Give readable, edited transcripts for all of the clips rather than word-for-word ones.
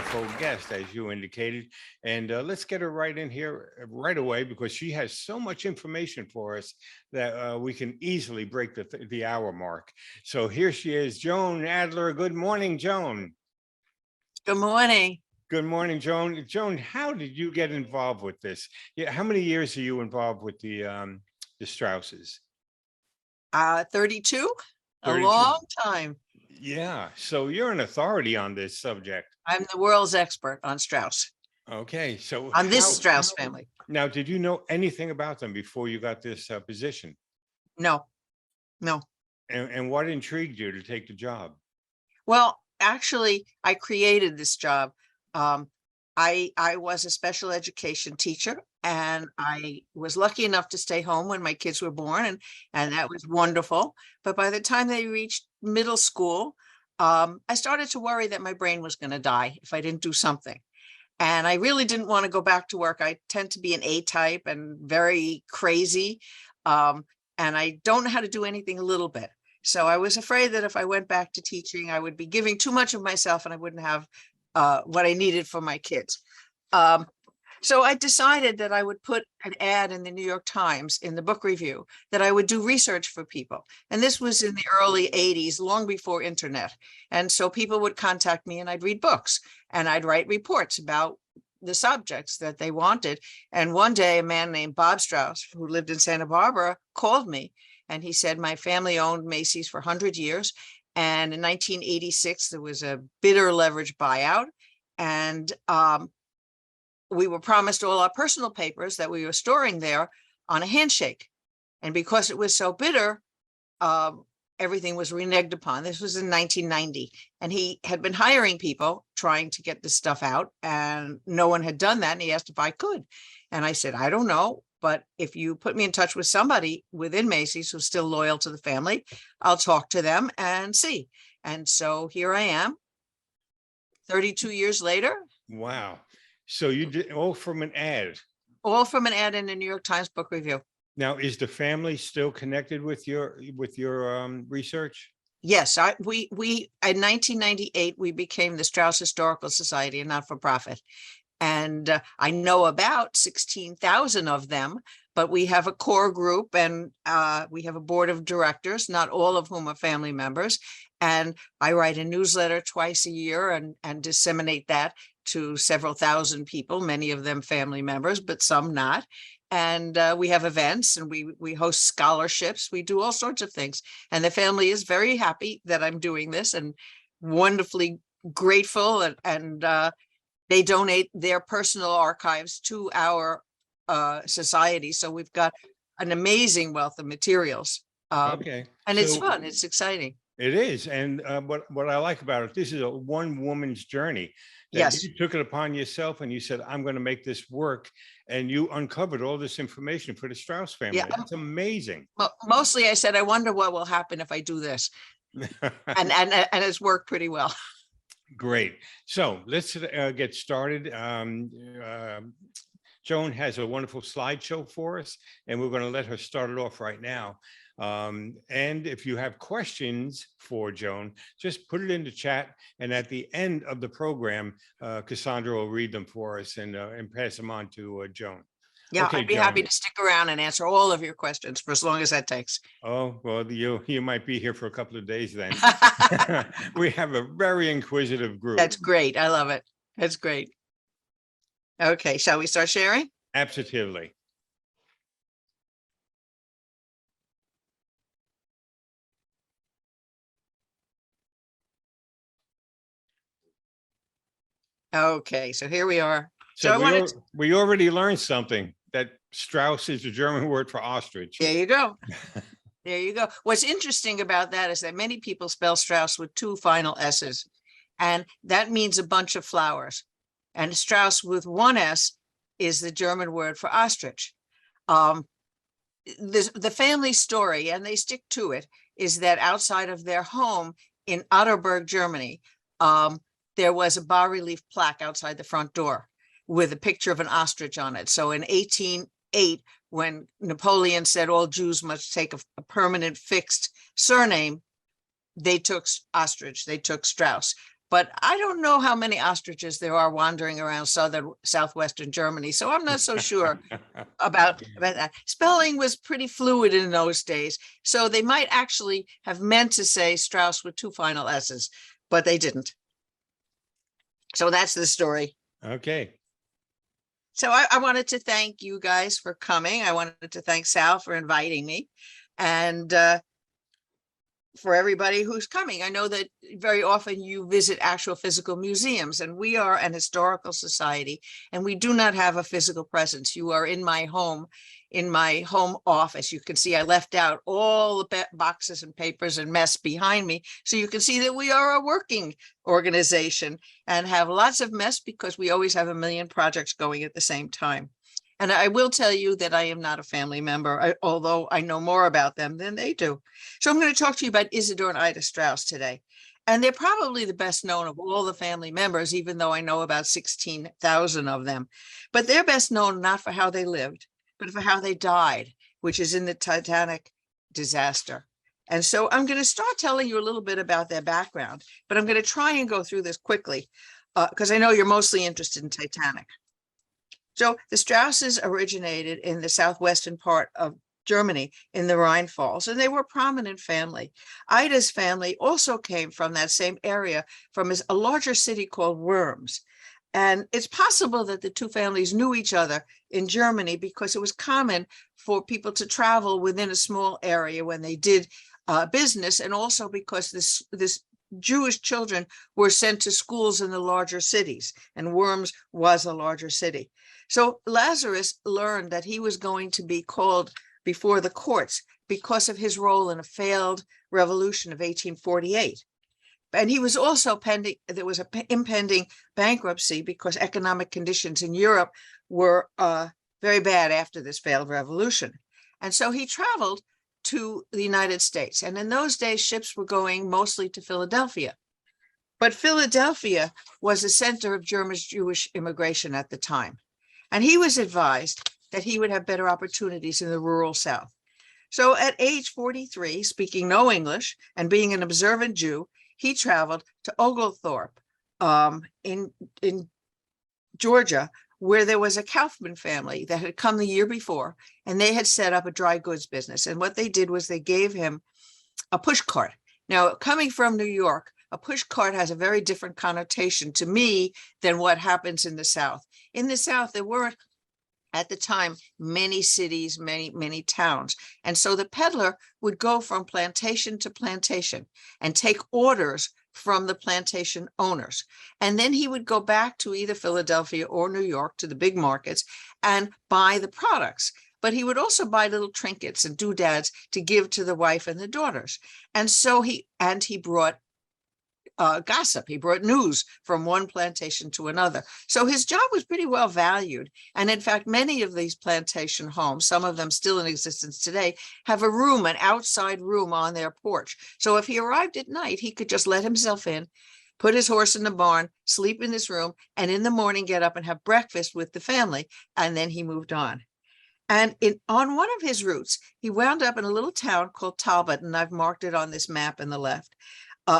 wonderful guest, as you indicated. And let's get her right in here right away because she has so much information for us that we can easily break the hour mark. So here she is, Joan Adler. Good morning, Joan. Good morning. Good morning, Joan. Joan, how did you get involved with this? Yeah, how many years are you involved with the Strausses? 32, a 32. long time. Yeah, so you're an authority on this subject. I'm the world's expert on Strauss, Okay, so on this Strauss family. now, did you know anything about them before you got this position? No, no. And what intrigued you to take the job? Well, actually, I created this job. I was a special education teacher, and I was lucky enough to stay home when my kids were born, and that was wonderful. But by the time they reached middle school, I started to worry that my brain was going to die if I didn't do something. And I really didn't want to go back to work. I tend to be an A type and very crazy. And I don't know how to do anything a little bit. So I was afraid that if I went back to teaching, I would be giving too much of myself and I wouldn't have what I needed for my kids. So I decided that I would put an ad in the New York Times in the book review that I would do research for people. And this was in the early 80s, long before internet. And so people would contact me and I'd read books and I'd write reports about the subjects that they wanted. And one day a man named Bob Strauss, who lived in Santa Barbara, called me and he said, my family owned Macy's for 100 years. And in 1986, there was a bitter leverage buyout. And we were promised all our personal papers that we were storing there on a handshake. And because it was so bitter, everything was reneged upon. This was in 1990. And he had been hiring people trying to get this stuff out and no one had done that. And he asked if I could. And I said, I don't know, but if you put me in touch with somebody within Macy's who's still loyal to the family, I'll talk to them and see. And so here I am, 32 years later. Wow. So you did all from an ad. All from an ad in the New York Times book review. Now, is the family still connected with your research? Yes, we in 1998 we became the Strauss Historical Society, a not-for-profit, and I know about 16,000 of them. But we have a core group, and we have a board of directors, not all of whom are family members. And I write a newsletter twice a year and disseminate that to several thousand people, many of them family members, but some not. And we have events and we host scholarships. We do all sorts of things. And the family is very happy that I'm doing this and wonderfully grateful. And they donate their personal archives to our society. So we've got an amazing wealth of materials. Okay. And it's fun. It's exciting. It is. And what I like about it, this is a one woman's journey. Yes. You took it upon yourself and you said, I'm going to make this work. And you uncovered all this information for the Strauss family. Yeah. That's amazing. Well, mostly I said, I wonder what will happen if I do this. and it's worked pretty well. Great. So let's get started. Joan has a wonderful slideshow for us, and we're going to let her start it off right now. And if you have questions for Joan, just put it in the chat. And at the end of the program, Cassandra will read them for us and pass them on to Joan. Yeah, Okay, I'd be Joan. happy to stick around and answer all of your questions for as long as that takes. Oh, well, you might be here for a couple of days then. We have a very inquisitive group. That's great. I love it. That's great. Okay, shall we start sharing? Absolutely. Okay, so here we are. So we already learned something, that Strauss is the German word for ostrich. There you go. There you go. What's interesting about that is that many people spell Strauss with two final S's, and that means a bunch of flowers. And Strauss with one S is the German word for ostrich. The family story, and they stick to it, is that outside of their home in Adler, Germany, there was a bas-relief plaque outside the front door with a picture of an ostrich on it. So in 1808, when Napoleon said all Jews must take a permanent fixed surname, they took ostrich, they took Strauss. but I don't know how many ostriches there are wandering around southwestern Germany. So I'm not so sure about that. Spelling was pretty fluid in those days. So they might actually have meant to say Strauss with 2 final S's, but they didn't. So that's the story. Okay. So I wanted to thank you guys for coming. I wanted to thank Sal for inviting me, and for everybody who's coming. I know that very often you visit actual physical museums, and we are an historical society, and we do not have a physical presence. You are in my home office. You can see I left out all the boxes and papers and mess behind me. So you can see that we are a working organization and have lots of mess because we always have a million projects going at the same time. And I will tell you that I am not a family member, although I know more about them than they do. So I'm going to talk to you about Isador and Ida Strauss today. And they're probably the best known of all the family members, even though I know about 16,000 of them. But they're best known not for how they lived, but for how they died, which is in the Titanic disaster. And so I'm going to start telling you a little bit about their background, but I'm going to try and go through this quickly because I know you're mostly interested in Titanic. So the Strausses originated in the southwestern part of Germany in the Rhine Falls, and they were a prominent family. Ida's family also came from that same area, from a larger city called Worms. And it's possible that the two families knew each other in Germany because it was common for people to travel within a small area when they did business, and also because this Jewish children were sent to schools in the larger cities, and Worms was a larger city. So Lazarus learned that he was going to be called before the courts because of his role in a failed revolution of 1848. And he was also there was an impending bankruptcy because economic conditions in Europe were very bad after this failed revolution. And so he traveled to the United States. And in those days, ships were going mostly to Philadelphia. But Philadelphia was a center of German Jewish immigration at the time. And he was advised that he would have better opportunities in the rural South. So at age 43, speaking no English and being an observant Jew, he traveled to Oglethorpe in Georgia, where there was a Kaufman family that had come the year before, and they had set up a dry goods business. And what they did was they gave him a push cart. Now, coming from New York, a push cart has a very different connotation to me than what happens in the South. In the South, there weren't, at the time, many cities, many towns. And so the peddler would go from plantation to plantation and take orders from the plantation owners. And then he would go back to either Philadelphia or New York, to the big markets, and buy the products. But he would also buy little trinkets and doodads to give to the wife and the daughters. And so he brought gossip. He brought news from one plantation to another. So his job was pretty well valued. And in fact, many of these plantation homes, some of them still in existence today, have an outside room on their porch. So if he arrived at night, he could just let himself in, put his horse in the barn, sleep in this room, and in the morning get up and have breakfast with the family. And then he moved on. And on one of his routes, he wound up in a little town called Talbot, and I've marked it on this map in the left,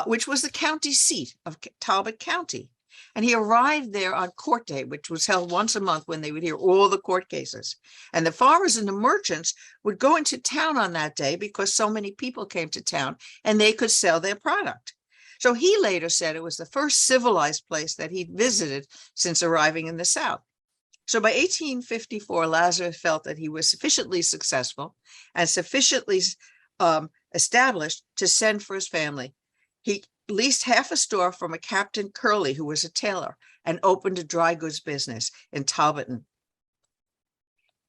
which was the county seat of Talbot County. And he arrived there on court day, which was held once a month when they would hear all the court cases. And the farmers and the merchants would go into town on that day because so many people came to town and they could sell their product. So he later said it was the first civilized place that he'd visited since arriving in the South. So by 1854, Lazarus felt that he was sufficiently successful and sufficiently established to send for his family. He leased half a store from a Captain Curley, who was a tailor, and opened a dry goods business in Talbotton.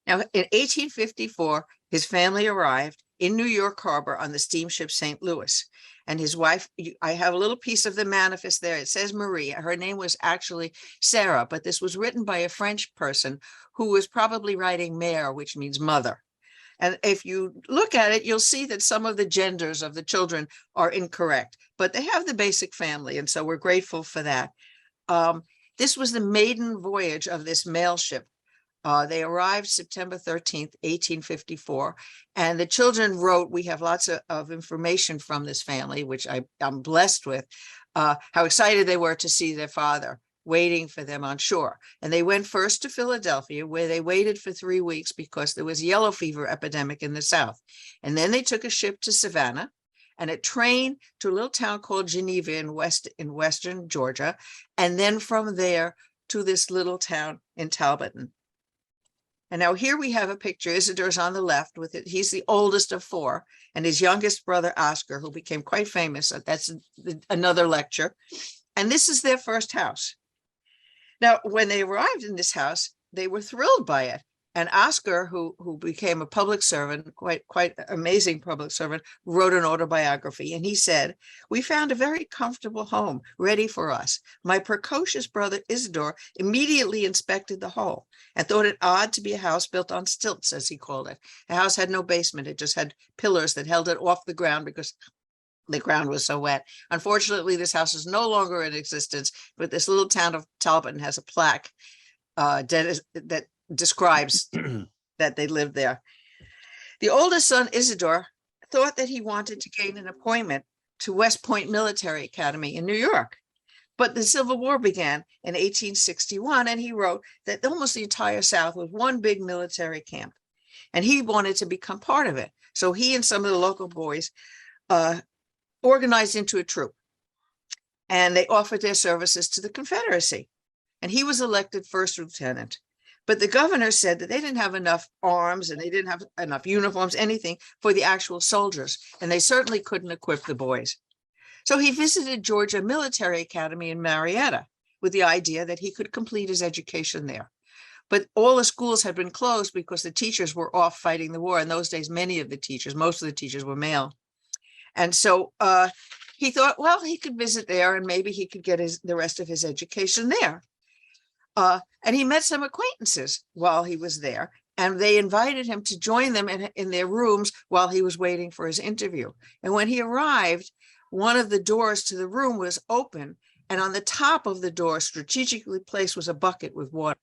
Now, in 1854, his family arrived in New York Harbor on the steamship St. Louis. And his wife, I have a little piece of the manifest there. It says Marie. Her name was actually Sarah, but this was written by a French person who was probably writing mère, which means mother. And if you look at it, you'll see that some of the genders of the children are incorrect, but they have the basic family. And so we're grateful for that. This was the maiden voyage of this mail ship. They arrived September 13th, 1854. And the children wrote, we have lots of information from this family, which I'm blessed with. how excited they were to see their father waiting for them on shore. And they went first to Philadelphia, where they waited for 3 weeks because there was yellow fever epidemic in the South. And then they took a ship to Savannah and a train to a little town called Geneva in western Georgia. And then from there to this little town in Talbotton. And now here we have a picture. Isador's on the left with it. He's the oldest of 4, and his youngest brother, Oscar, who became quite famous. That's another lecture. And this is their first house. Now, when they arrived in this house, they were thrilled by it. And Oscar, who became a public servant, quite amazing public servant, wrote an autobiography. And he said, "We found a very comfortable home ready for us. My precocious brother Isador immediately inspected the whole and thought it odd to be a house built on stilts, as he called it. The house had no basement. It just had pillars that held it off the ground because the ground was so wet. Unfortunately, this house is no longer in existence, but this little town of Talbotton has a plaque that describes that they lived there. The oldest son, Isador, thought that he wanted to gain an appointment to West Point Military Academy in New York. But the Civil War began in 1861, and he wrote that almost the entire South was one big military camp, and he wanted to become part of it. So he and some of the local boys organized into a troop, and they offered their services to the Confederacy. And he was elected first lieutenant. But the governor said that they didn't have enough arms and they didn't have enough uniforms, anything for the actual soldiers. And they certainly couldn't equip the boys. So he visited Georgia Military Academy in Marietta with the idea that he could complete his education there. But all the schools had been closed because the teachers were off fighting the war. In those days, most of the teachers were male. And so he thought, well, he could visit there and maybe he could get the rest of his education there. And he met some acquaintances while he was there, and they invited him to join them in their rooms while he was waiting for his interview. And when he arrived, one of the doors to the room was open, and on the top of the door, strategically placed, was a bucket with water.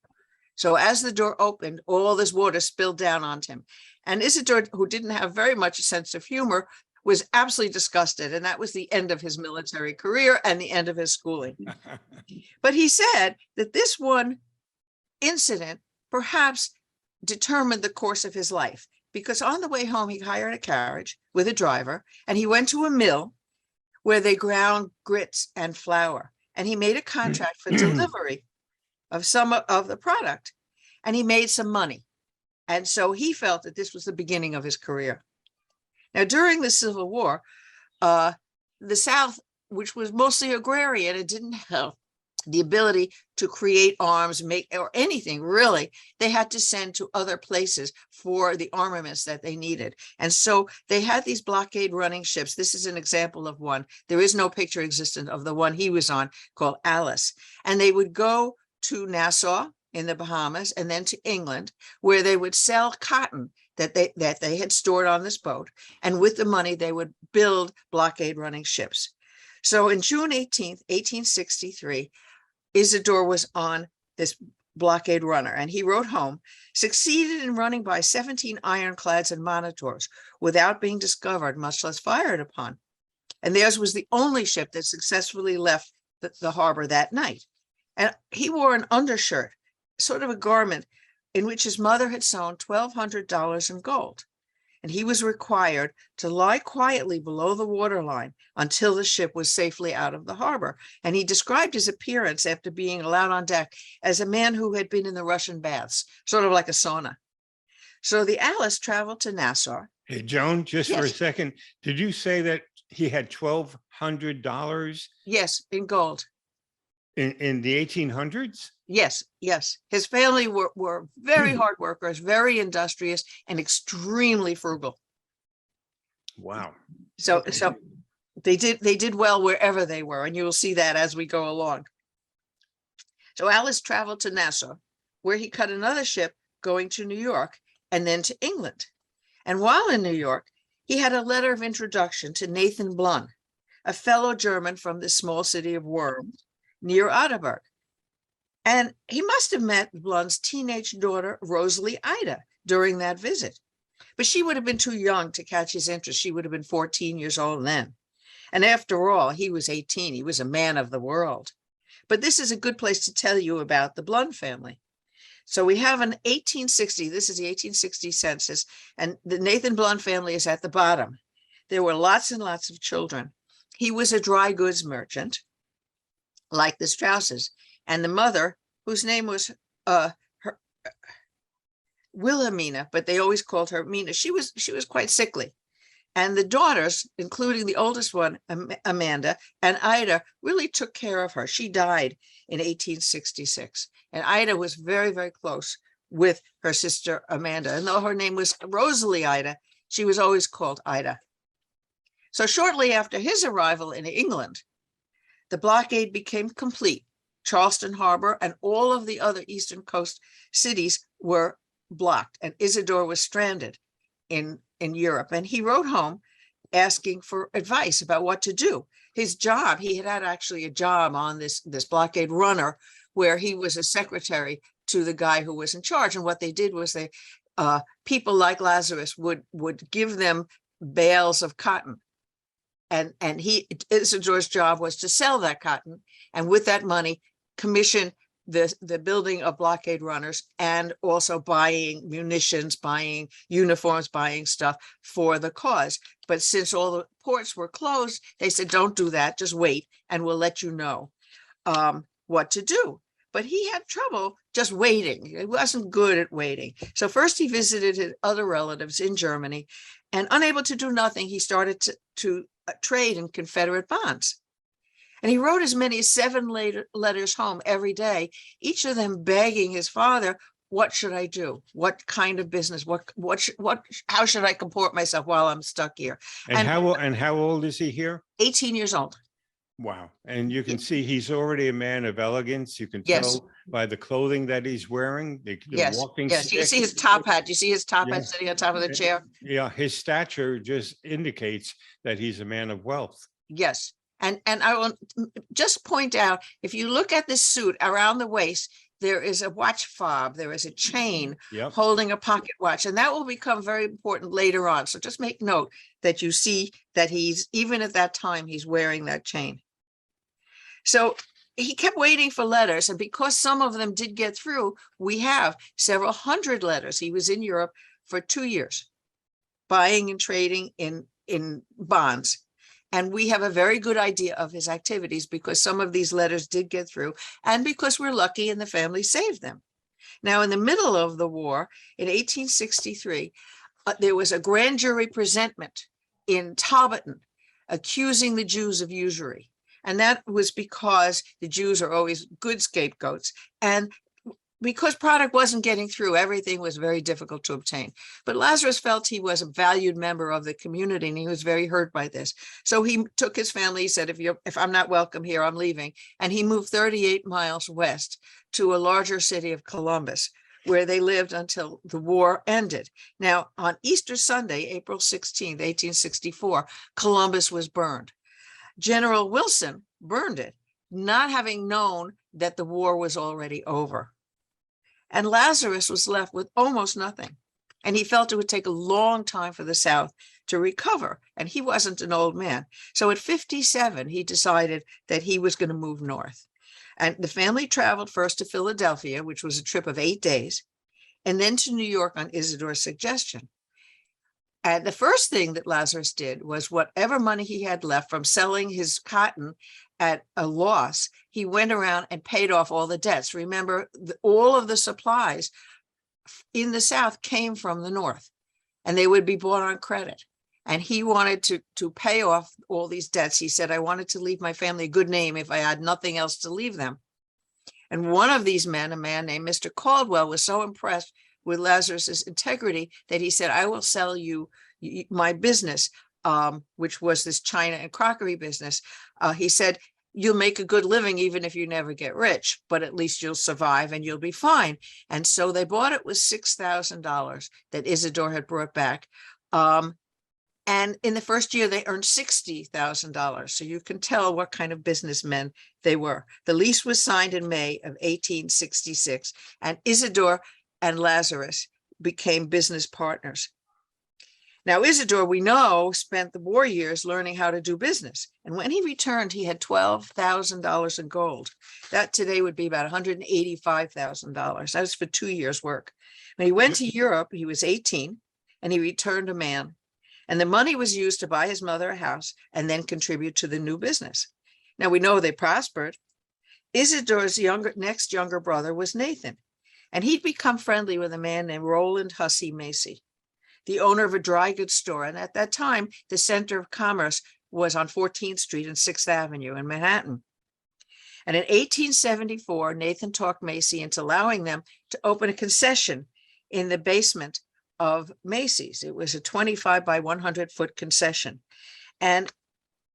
So as the door opened, all this water spilled down onto him. And Isador, who didn't have very much a sense of humor, was absolutely disgusted. And that was the end of his military career and the end of his schooling. But he said that this one incident perhaps determined the course of his life, because on the way home, he hired a carriage with a driver, and he went to a mill where they ground grits and flour. And he made a contract for delivery of some of the product, and he made some money. And so he felt that this was the beginning of his career. Now, during the Civil War, the South, which was mostly agrarian, it didn't have the ability to create arms, make or anything really. They had to send to other places for the armaments that they needed. And so they had these blockade running ships. This is an example of one. There is no picture existent of the one he was on, called Alice. And they would go to Nassau in the Bahamas and then to England, where they would sell cotton that they had stored on this boat. And with the money, they would build blockade running ships. So in June 18th, 1863, Isador was on this blockade runner, and he wrote home, succeeded in running by 17 ironclads and monitors without being discovered, much less fired upon. And theirs was the only ship that successfully left the harbor that night. And he wore an undershirt, sort of a garment in which his mother had sewn $1,200 in gold. And he was required to lie quietly below the waterline until the ship was safely out of the harbor. And he described his appearance after being allowed on deck as a man who had been in the Russian baths, sort of like a sauna. So the Alice traveled to Nassau. Hey, Joan, just for a Yes. second, did you say that he had $1,200 Yes, in gold. in the 1800s? Yes, yes. His family were very hard workers, very industrious, and extremely frugal. Wow. So they did well wherever they were, and you will see that as we go along. So Alice traveled to Nassau, where he cut another ship going to New York and then to England. And while in New York, he had a letter of introduction to Nathan Blun, a fellow German from the small city of Worms near Adler. And he must have met Blun's teenage daughter, Rosalie Ida, during that visit. But she would have been too young to catch his interest. She would have been 14 years old then. And after all, he was 18. He was a man of the world. But this is a good place to tell you about the Blund family. So we have an 1860, this is the 1860 census, and the Nathan Blund family is at the bottom. There were lots and lots of children. He was a dry goods merchant, like the Strausses, and the mother, whose name was Wilhelmina, but they always called her Mina. She was quite sickly. And the daughters, including the oldest one, Amanda, and Ida, really took care of her. She died in 1866. And Ida was very, very close with her sister Amanda. And though her name was Rosalie Ida, she was always called Ida. So shortly after his arrival in England, the blockade became complete. Charleston Harbor and all of the other Eastern Coast cities were blocked, and Isador was stranded in Europe. And he wrote home asking for advice about what to do. His job, he had actually a job on this blockade runner where he was a secretary to the guy who was in charge. And what they did was they people like Lazarus would give them bales of cotton. And Isador's job was to sell that cotton, and with that money, commission the building of blockade runners, and also buying munitions, buying uniforms, buying stuff for the cause. But since all the ports were closed, they said, don't do that, just wait, and we'll let you know what to do. But he had trouble just waiting. He wasn't good at waiting. So first he visited his other relatives in Germany, and unable to do nothing, he started to trade in Confederate bonds. And he wrote as many as 7 letters home every day, each of them begging his father, what should I do? What kind of business? How should I comport myself while I'm stuck here? And how old is he here? 18 years old. Wow. And you can see he's already a man of elegance. You can Yes. tell by the clothing that he's wearing, the Yes. walking Yes. You stick. see his top hat. You see his top Yeah. hat sitting on top of the chair. Yeah, his stature just indicates that he's a man of wealth. Yes. And I will just point out, if you look at this suit around the waist, there is a watch fob, there is a chain Yep. holding a pocket watch, and that will become very important later on. So just make note that you see that he's, even at that time, he's wearing that chain. So he kept waiting for letters, and because some of them did get through, we have several hundred letters. He was in Europe for 2 years, buying and trading in bonds. And we have a very good idea of his activities because some of these letters did get through, and because we're lucky and the family saved them. Now, in the middle of the war, in 1863, there was a grand jury presentment in Taubeton accusing the Jews of usury. And that was because the Jews are always good scapegoats. And because product wasn't getting through, everything was very difficult to obtain. But Lazarus felt he was a valued member of the community, and he was very hurt by this. So he took his family, he said, if I'm not welcome here, I'm leaving. And he moved 38 miles west to a larger city of Columbus, where they lived until the war ended. Now, on Easter Sunday, April 16th, 1864, Columbus was burned. General Wilson burned it, not having known that the war was already over. And Lazarus was left with almost nothing. And he felt it would take a long time for the South to recover. And he wasn't an old man. So at 57, he decided that he was going to move north. And the family traveled first to Philadelphia, which was a trip of 8 days, and then to New York on Isador's suggestion. And the first thing that Lazarus did was whatever money he had left from selling his cotton at a loss, he went around and paid off all the debts. Remember, all of the supplies in the South came from the North, and they would be bought on credit. And he wanted to pay off all these debts. He said, I wanted to leave my family a good name if I had nothing else to leave them. And one of these men, a man named Mr. Caldwell, was so impressed with Lazarus's integrity that he said, I will sell you my business, which was this china and crockery business. He said, you'll make a good living even if you never get rich, but at least you'll survive and you'll be fine. And so they bought it with $6,000 that Isador had brought back. And in the first year, they earned $60,000. So you can tell what kind of businessmen they were. The lease was signed in May of 1866, and Isador and Lazarus became business partners. Now, Isador, we know, spent the war years learning how to do business. And when he returned, he had $12,000 in gold. That today would be about $185,000. That was for 2 years' work. When he went to Europe, he was 18 and he returned a man. And the money was used to buy his mother a house and then contribute to the new business. Now, we know they prospered. Isador's next younger brother was Nathan, and he'd become friendly with a man named Roland Hussey Macy, the owner of a dry goods store. And at that time, the center of commerce was on 14th Street and 6th Avenue in Manhattan. And in 1874, Nathan talked Macy into allowing them to open a concession in the basement of Macy's. It was a 25 by 100-foot concession. And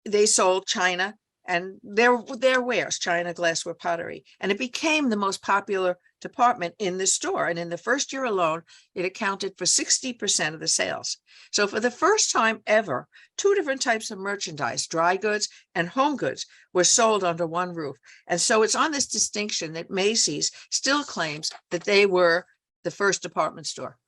they sold china and their wares, china, glassware, pottery. And it became the most popular department in the store. And in the first year alone, it accounted for 60% of the sales. So for the first time ever, 2 different types of merchandise, dry goods and home goods, were sold under one roof. And so it's on this distinction that Macy's still claims that they were the first department store.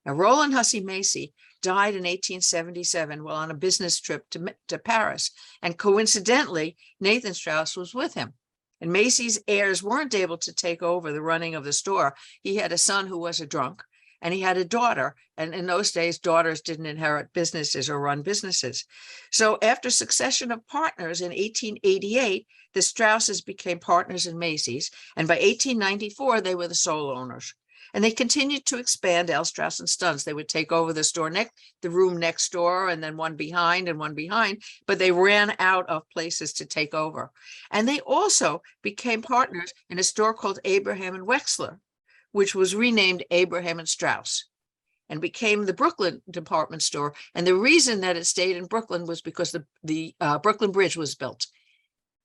Now, Roland Hussey Macy died in 1877 while on a business trip to Paris. And coincidentally, Nathan Strauss was with him. And Macy's heirs weren't able to take over the running of the store. He had a son who was a drunk, and he had a daughter. And in those days, daughters didn't inherit businesses or run businesses. So after a succession of partners in 1888, the Strausses became partners in Macy's. And by 1894, they were the sole owners. And they continued to expand L. Strauss and Sons. They would take over the store the room next door, and then one behind and one behind, but they ran out of places to take over. And they also became partners in a store called Abraham and Wexler, which was renamed Abraham and Strauss, and became the Brooklyn department store. And the reason that it stayed in Brooklyn was because the Brooklyn Bridge was built.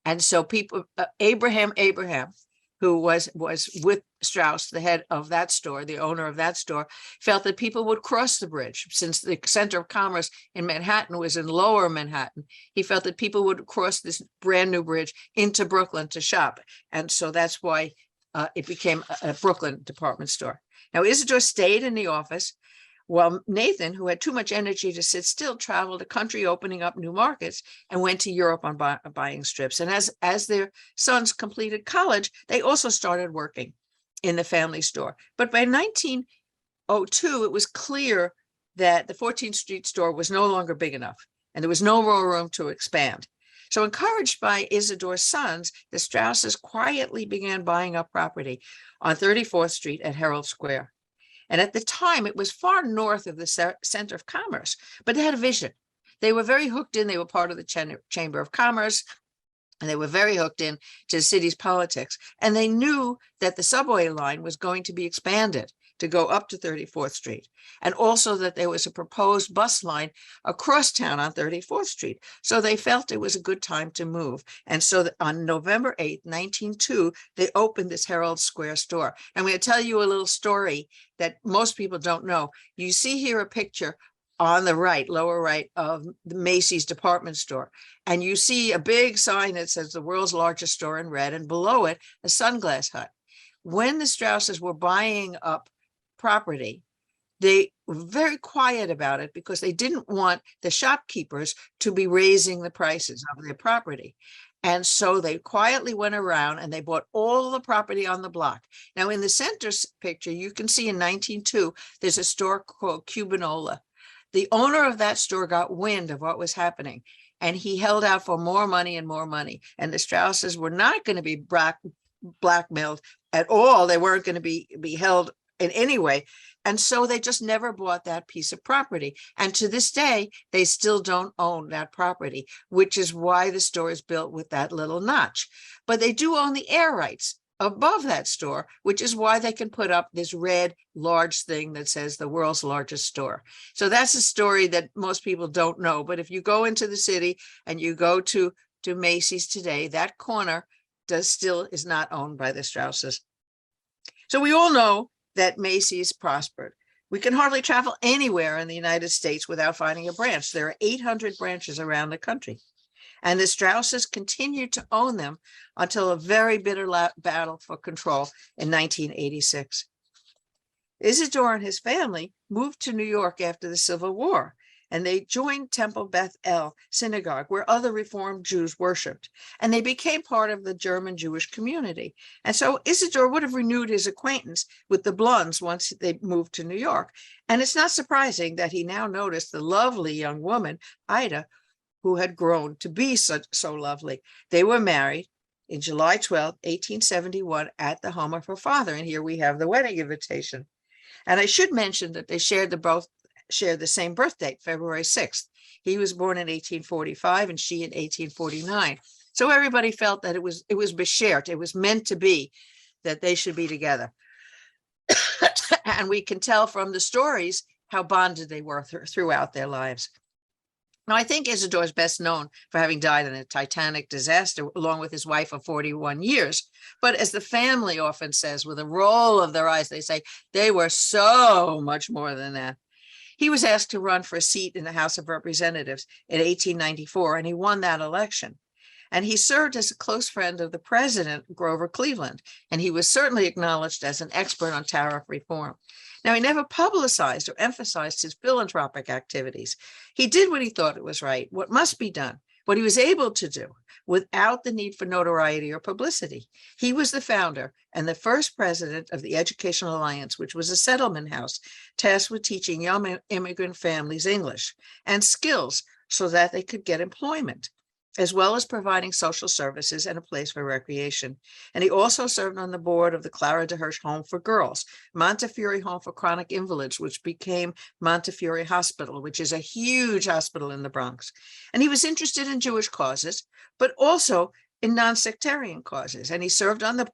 And so people, Abraham, who was with Strauss, the head of that store, the owner of that store, felt that people would cross the bridge. Since the center of commerce in Manhattan was in lower Manhattan, he felt that people would cross this brand new bridge into Brooklyn to shop. And so that's why it became a Brooklyn department store. Now, Isador stayed in the office while Nathan, who had too much energy to sit still, traveled the country opening up new markets and went to Europe on buying strips. And as their sons completed college, they also started working in the family store. But by 1902, it was clear that the 14th Street store was no longer big enough, and there was no more room to expand. So encouraged by Isador's sons, the Strausses quietly began buying up property on 34th Street at Herald Square. And at the time, it was far north of the center of commerce, but they had a vision. They were very hooked in. They were part of the Chamber of Commerce, and they were very hooked in to the city's politics. And they knew that the subway line was going to be expanded to go up to 34th Street, and also that there was a proposed bus line across town on 34th Street. So they felt it was a good time to move. And so on November 8th, 1902, they opened this Herald Square store. I'm going to tell you a little story that most people don't know. You see here a picture on the right, lower right, of the Macy's department store. And you see a big sign that says the world's largest store in red, and below it, a sunglass hut. When the Strausses were buying up property, they were very quiet about it because they didn't want the shopkeepers to be raising the prices of their property. And so they quietly went around and they bought all the property on the block. Now, in the center picture, you can see in 1902, there's a store called Cubanola. The owner of that store got wind of what was happening, and he held out for more money and more money. And the Strausses were not going to be blackmailed at all. They weren't going to be held in any way. And so they just never bought that piece of property. And to this day, they still don't own that property, which is why the store is built with that little notch. But they do own the air rights above that store, which is why they can put up this red large thing that says the world's largest store. So that's a story that most people don't know. But if you go into the city and you go to Macy's today, that corner still is not owned by the Strausses. So we all know that Macy's prospered. We can hardly travel anywhere in the United States without finding a branch. There are 800 branches around the country. And the Strausses continued to own them until a very bitter battle for control in 1986. Isador and his family moved to New York after the Civil War. and they joined Temple Beth El synagogue, where other Reformed Jews worshiped, and they became part of the German Jewish community. And so Isador would have renewed his acquaintance with the Blunds once they moved to New York. And it's not surprising that he now noticed the lovely young woman, Ida, who had grown to be so lovely. They were married in July 12, 1871, at the home of her father. And here we have the wedding invitation. And I should mention that they both shared the same birth date, February 6th. He was born in 1845 and she in 1849. So everybody felt that it was beshert. It was meant to be that they should be together. And we can tell from the stories how bonded they were throughout their lives. Now, I think Isador is best known for having died in a Titanic disaster, along with his wife of 41 years. But as the family often says, with a roll of their eyes, they say they were so much more than that. He was asked to run for a seat in the House of Representatives in 1894, and he won that election. And he served as a close friend of the president, Grover Cleveland, and he was certainly acknowledged as an expert on tariff reform. Now, he never publicized or emphasized his philanthropic activities. He did what he thought it was right, what must be done, what he was able to do without the need for notoriety or publicity. He was the founder and the first president of the Educational Alliance, which was a settlement house tasked with teaching young immigrant families English and skills so that they could get employment, as well as providing social services and a place for recreation. And he also served on the board of the Clara de Hirsch Home for Girls, Montefiore Home for Chronic Invalids, which became Montefiore Hospital, which is a huge hospital in the Bronx. And he was interested in Jewish causes, but also in non-sectarian causes. And he served on the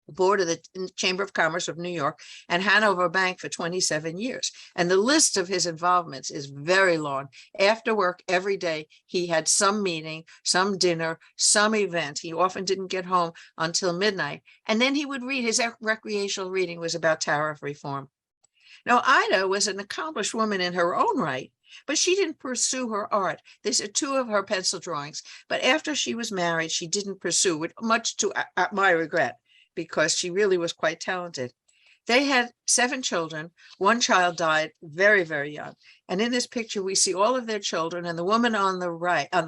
board of the Chamber of Commerce of New York and Hanover Bank for 27 years. And the list of his involvements is very long. After work every day, he had some meeting, some dinner, some event. He often didn't get home until midnight. And then he would read. His recreational reading was about tariff reform. Now, Ida was an accomplished woman in her own right, but she didn't pursue her art. These are two of her pencil drawings. But after she was married, she didn't pursue it, much to my regret, because she really was quite talented. They had 7 children. One child died very, very young. And in this picture, we see all of their children. And the woman on the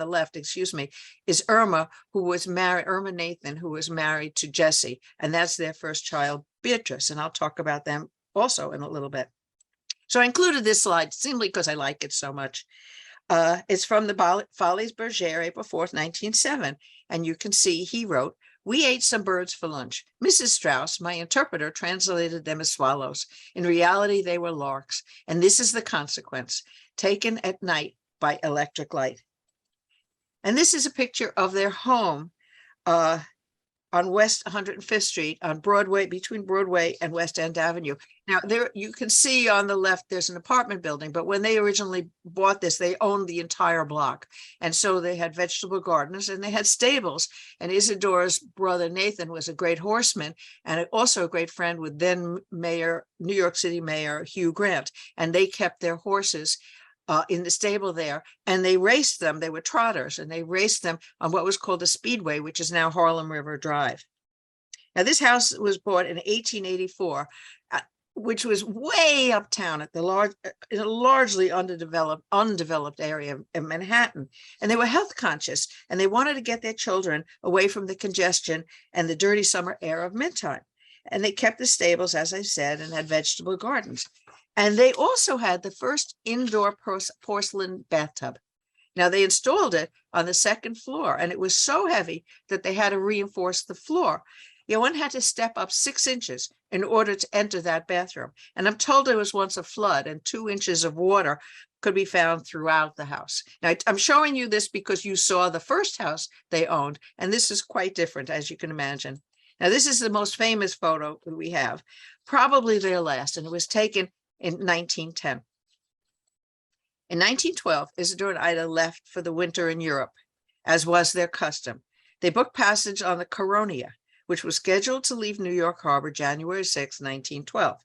left, is Irma, Irma Nathan, who was married to Jesse. And that's their first child, Beatrice. And I'll talk about them also in a little bit. So I included this slide simply because I like it so much. It's from the Folies Bergère, April 4th, 1907. And you can see he wrote, "We ate some birds for lunch. Mrs. Strauss, my interpreter, translated them as swallows. In reality, they were larks. And this is the consequence, taken at night by electric light." And this is a picture of their home on West 105th Street on Broadway, between Broadway and West End Avenue. Now, there you can see on the left, there's an apartment building, but when they originally bought this, they owned the entire block. And so they had vegetable gardens and they had stables. And Isador's brother, Nathan, was a great horseman and also a great friend with then New York City Mayor Hugh Grant. And they kept their horses in the stable there, and they raced them. They were trotters, and they raced them on what was called the Speedway, which is now Harlem River Drive. Now, this house was bought in 1884, which was way uptown at in a largely undeveloped area of Manhattan. And they were health conscious, and they wanted to get their children away from the congestion and the dirty summer air of Midtown. And they kept the stables, as I said, and had vegetable gardens. And they also had the first indoor porcelain bathtub. Now, they installed it on the 2nd floor, and it was so heavy that they had to reinforce the floor. One had to step up 6 inches in order to enter that bathroom. And I'm told there was once a flood, and 2 inches of water could be found throughout the house. Now, I'm showing you this because you saw the first house they owned, and this is quite different, as you can imagine. Now, this is the most famous photo that we have, probably their last, and it was taken in 1910. In 1912, Isador and Ida left for the winter in Europe, as was their custom. They booked passage on the Coronia, which was scheduled to leave New York Harbor January 6, 1912.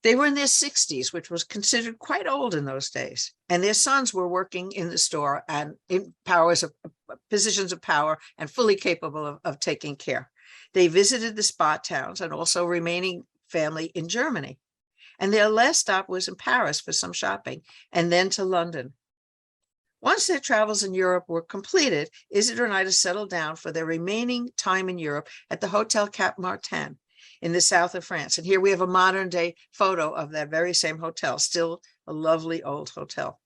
They were in their 60s, which was considered quite old in those days, and their sons were working in the store and in positions of power and fully capable of taking care. They visited the spot towns and also remaining family in Germany. and their last stop was in Paris for some shopping, and then to London. Once their travels in Europe were completed, Isador and Ida settled down for their remaining time in Europe at the Hotel Cap Martin in the south of France. And here we have a modern day photo of that very same hotel, still a lovely old hotel.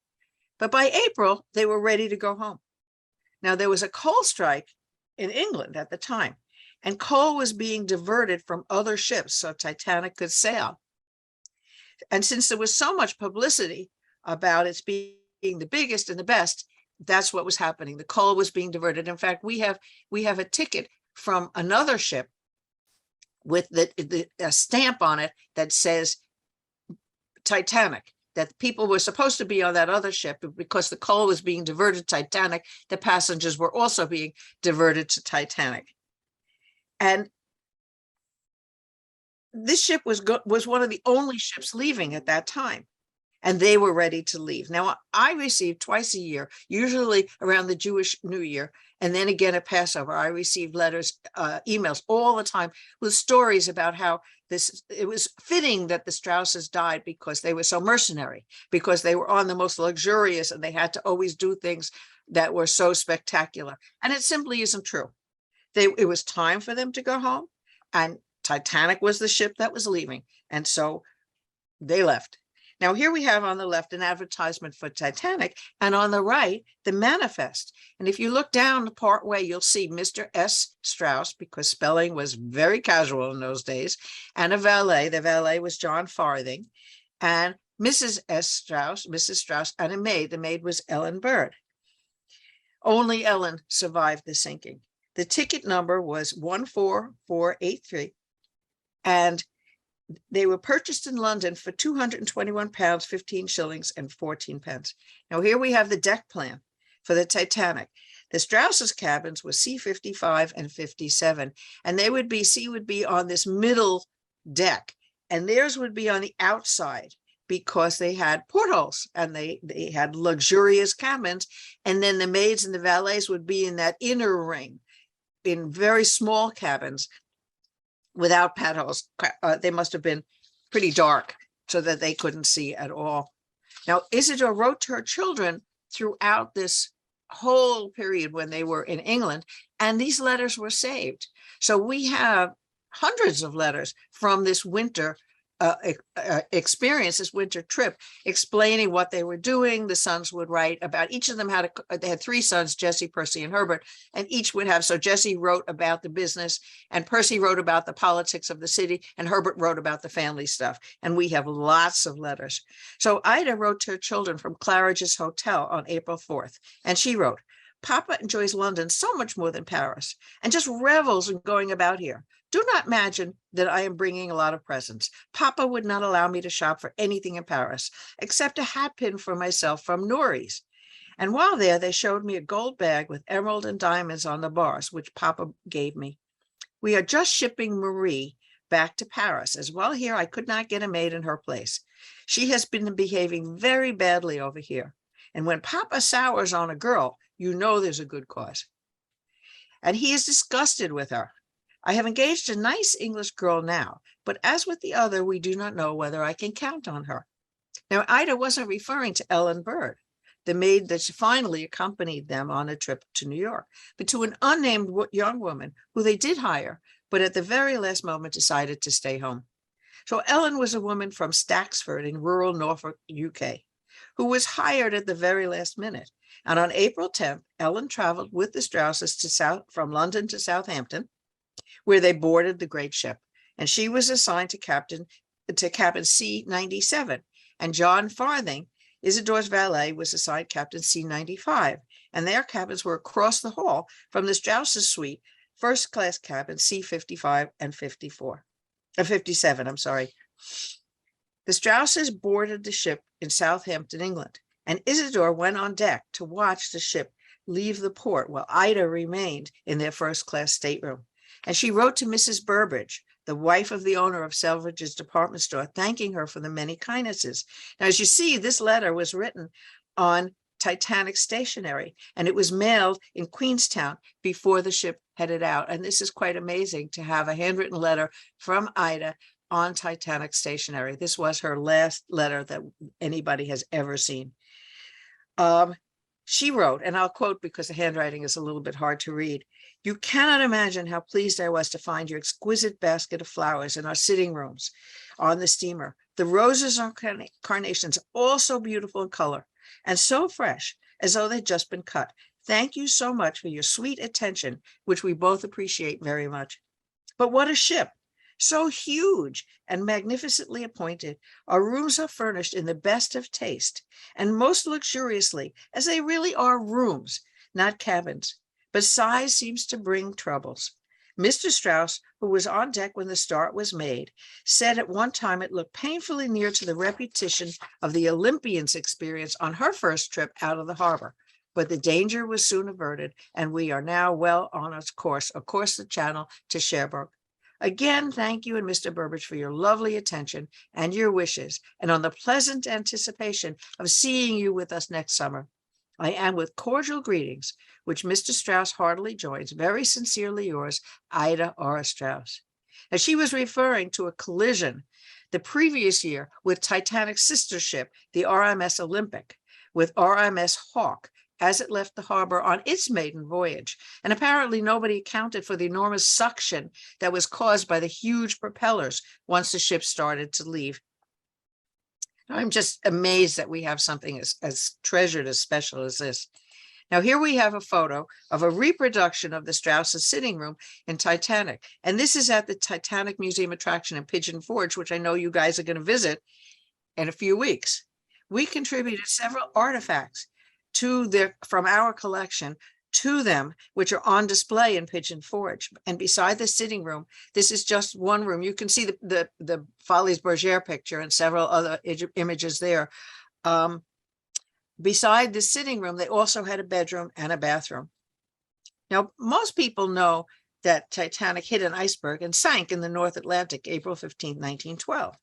But by April, they were ready to go home. Now, there was a coal strike in England at the time, and coal was being diverted from other ships so Titanic could sail. And since there was so much publicity about its being the biggest and the best, that's what was happening. The coal was being diverted. In fact, we have a ticket from another ship with a stamp on it that says Titanic, that people were supposed to be on that other ship, but because the coal was being diverted to Titanic, the passengers were also being diverted to Titanic. And this ship was one of the only ships leaving at that time, and they were ready to leave. Now, I received twice a year, usually around the Jewish New Year, and then again at Passover, I received letters, emails all the time with stories about how it was fitting that the Strausses died because they were so mercenary, because they were on the most luxurious and they had to always do things that were so spectacular. And it simply isn't true. It was time for them to go home, and Titanic was the ship that was leaving. And so they left. Now, here we have on the left an advertisement for Titanic, and on the right, the manifest. And if you look down the part way, you'll see Mr. S. Strauss, because spelling was very casual in those days, and a valet. The valet was John Farthing, and Mrs. S. Strauss, Mrs. Strauss, and a maid. The maid was Ellen Bird. Only Ellen survived the sinking. The ticket number was 14483, and they were purchased in London for £221, 15 shillings and 14 pence. Now, here we have the deck plan for the Titanic. The Strausses' cabins were C55 and 57, and C would be on this middle deck, and theirs would be on the outside because they had portholes and they had luxurious cabins. And then the maids and the valets would be in that inner ring in very small cabins without padholes. They must have been pretty dark so that they couldn't see at all. Now, Isador wrote to her children throughout this whole period when they were in England, and these letters were saved. So we have hundreds of letters from this winter experience, this winter trip, explaining what they were doing. The sons would write about, each of them they had three sons, Jesse, Percy, and Herbert, and each would have, so Jesse wrote about the business, and Percy wrote about the politics of the city, and Herbert wrote about the family stuff. And we have lots of letters. So Ida wrote to her children from Claridge's Hotel on April 4th, and she wrote, "Papa enjoys London so much more than Paris, and just revels in going about here. Do not imagine that I am bringing a lot of presents. Papa would not allow me to shop for anything in Paris, except a hat pin for myself from Norie's. And while there, they showed me a gold bag with emerald and diamonds on the bars, which Papa gave me. We are just shipping Marie back to Paris, as well here I could not get a maid in her place. She has been behaving very badly over here. And when Papa sours on a girl, you know there's a good cause. And he is disgusted with her. I have engaged a nice English girl now, but as with the other, we do not know whether I can count on her." Now, Ida wasn't referring to Ellen Bird, the maid that finally accompanied them on a trip to New York, but to an unnamed young woman who they did hire, but at the very last moment decided to stay home. So Ellen was a woman from Staxford in rural Norfolk, UK, who was hired at the very last minute. And on April 10th, Ellen traveled with the Strausses from London to Southampton, where they boarded the great ship. And she was assigned to cabin C97. And John Farthing, Isador's valet, was assigned captain C95. And their cabins were across the hall from the Strausses' suite, first class cabin C55 and 57, I'm sorry. The Strausses boarded the ship in Southampton, England, and Isador went on deck to watch the ship leave the port while Ida remained in their first class stateroom. And she wrote to Mrs. Burbage, the wife of the owner of Selfridge's department store, thanking her for the many kindnesses. Now, as you see, this letter was written on Titanic stationery, and it was mailed in Queenstown before the ship headed out. And this is quite amazing to have a handwritten letter from Ida on Titanic stationery. This was her last letter that anybody has ever seen. She wrote, and I'll quote because the handwriting is a little bit hard to read. "You cannot imagine how pleased I was to find your exquisite basket of flowers in our sitting rooms on the steamer. The roses and carnations, all so beautiful in color and so fresh, as though they'd just been cut. Thank you so much for your sweet attention, which we both appreciate very much. But what a ship! So huge and magnificently appointed. Our rooms are furnished in the best of taste and most luxuriously, as they really are rooms, not cabins. But size seems to bring troubles. Mr. Strauss, who was on deck when the start was made, said at one time it looked painfully near to the repetition of the Olympian's experience on her first trip out of the harbor. But the danger was soon averted, and we are now well on its course across the channel to Cherbourg. Again, thank you and Mr. Burbage for your lovely attention and your wishes, and on the pleasant anticipation of seeing you with us next summer. I am with cordial greetings, which Mr. Strauss heartily joins. Very sincerely yours, Ida R. Strauss." As she was referring to a collision the previous year with Titanic's sister ship, the RMS Olympic, with RMS Hawk, as it left the harbor on its maiden voyage. And apparently nobody accounted for the enormous suction that was caused by the huge propellers once the ship started to leave. I'm just amazed that we have something as treasured, as special as this. Now, here we have a photo of a reproduction of the Strauss's sitting room in Titanic. And this is at the Titanic Museum attraction in Pigeon Forge, which I know you guys are going to visit in a few weeks. We contributed several artifacts from our collection to them, which are on display in Pigeon Forge. And beside the sitting room, this is just one room. You can see the Folies Bergère picture and several other images there. Beside the sitting room, they also had a bedroom and a bathroom. Now, most people know that Titanic hit an iceberg and sank in the North Atlantic, April 15, 1912.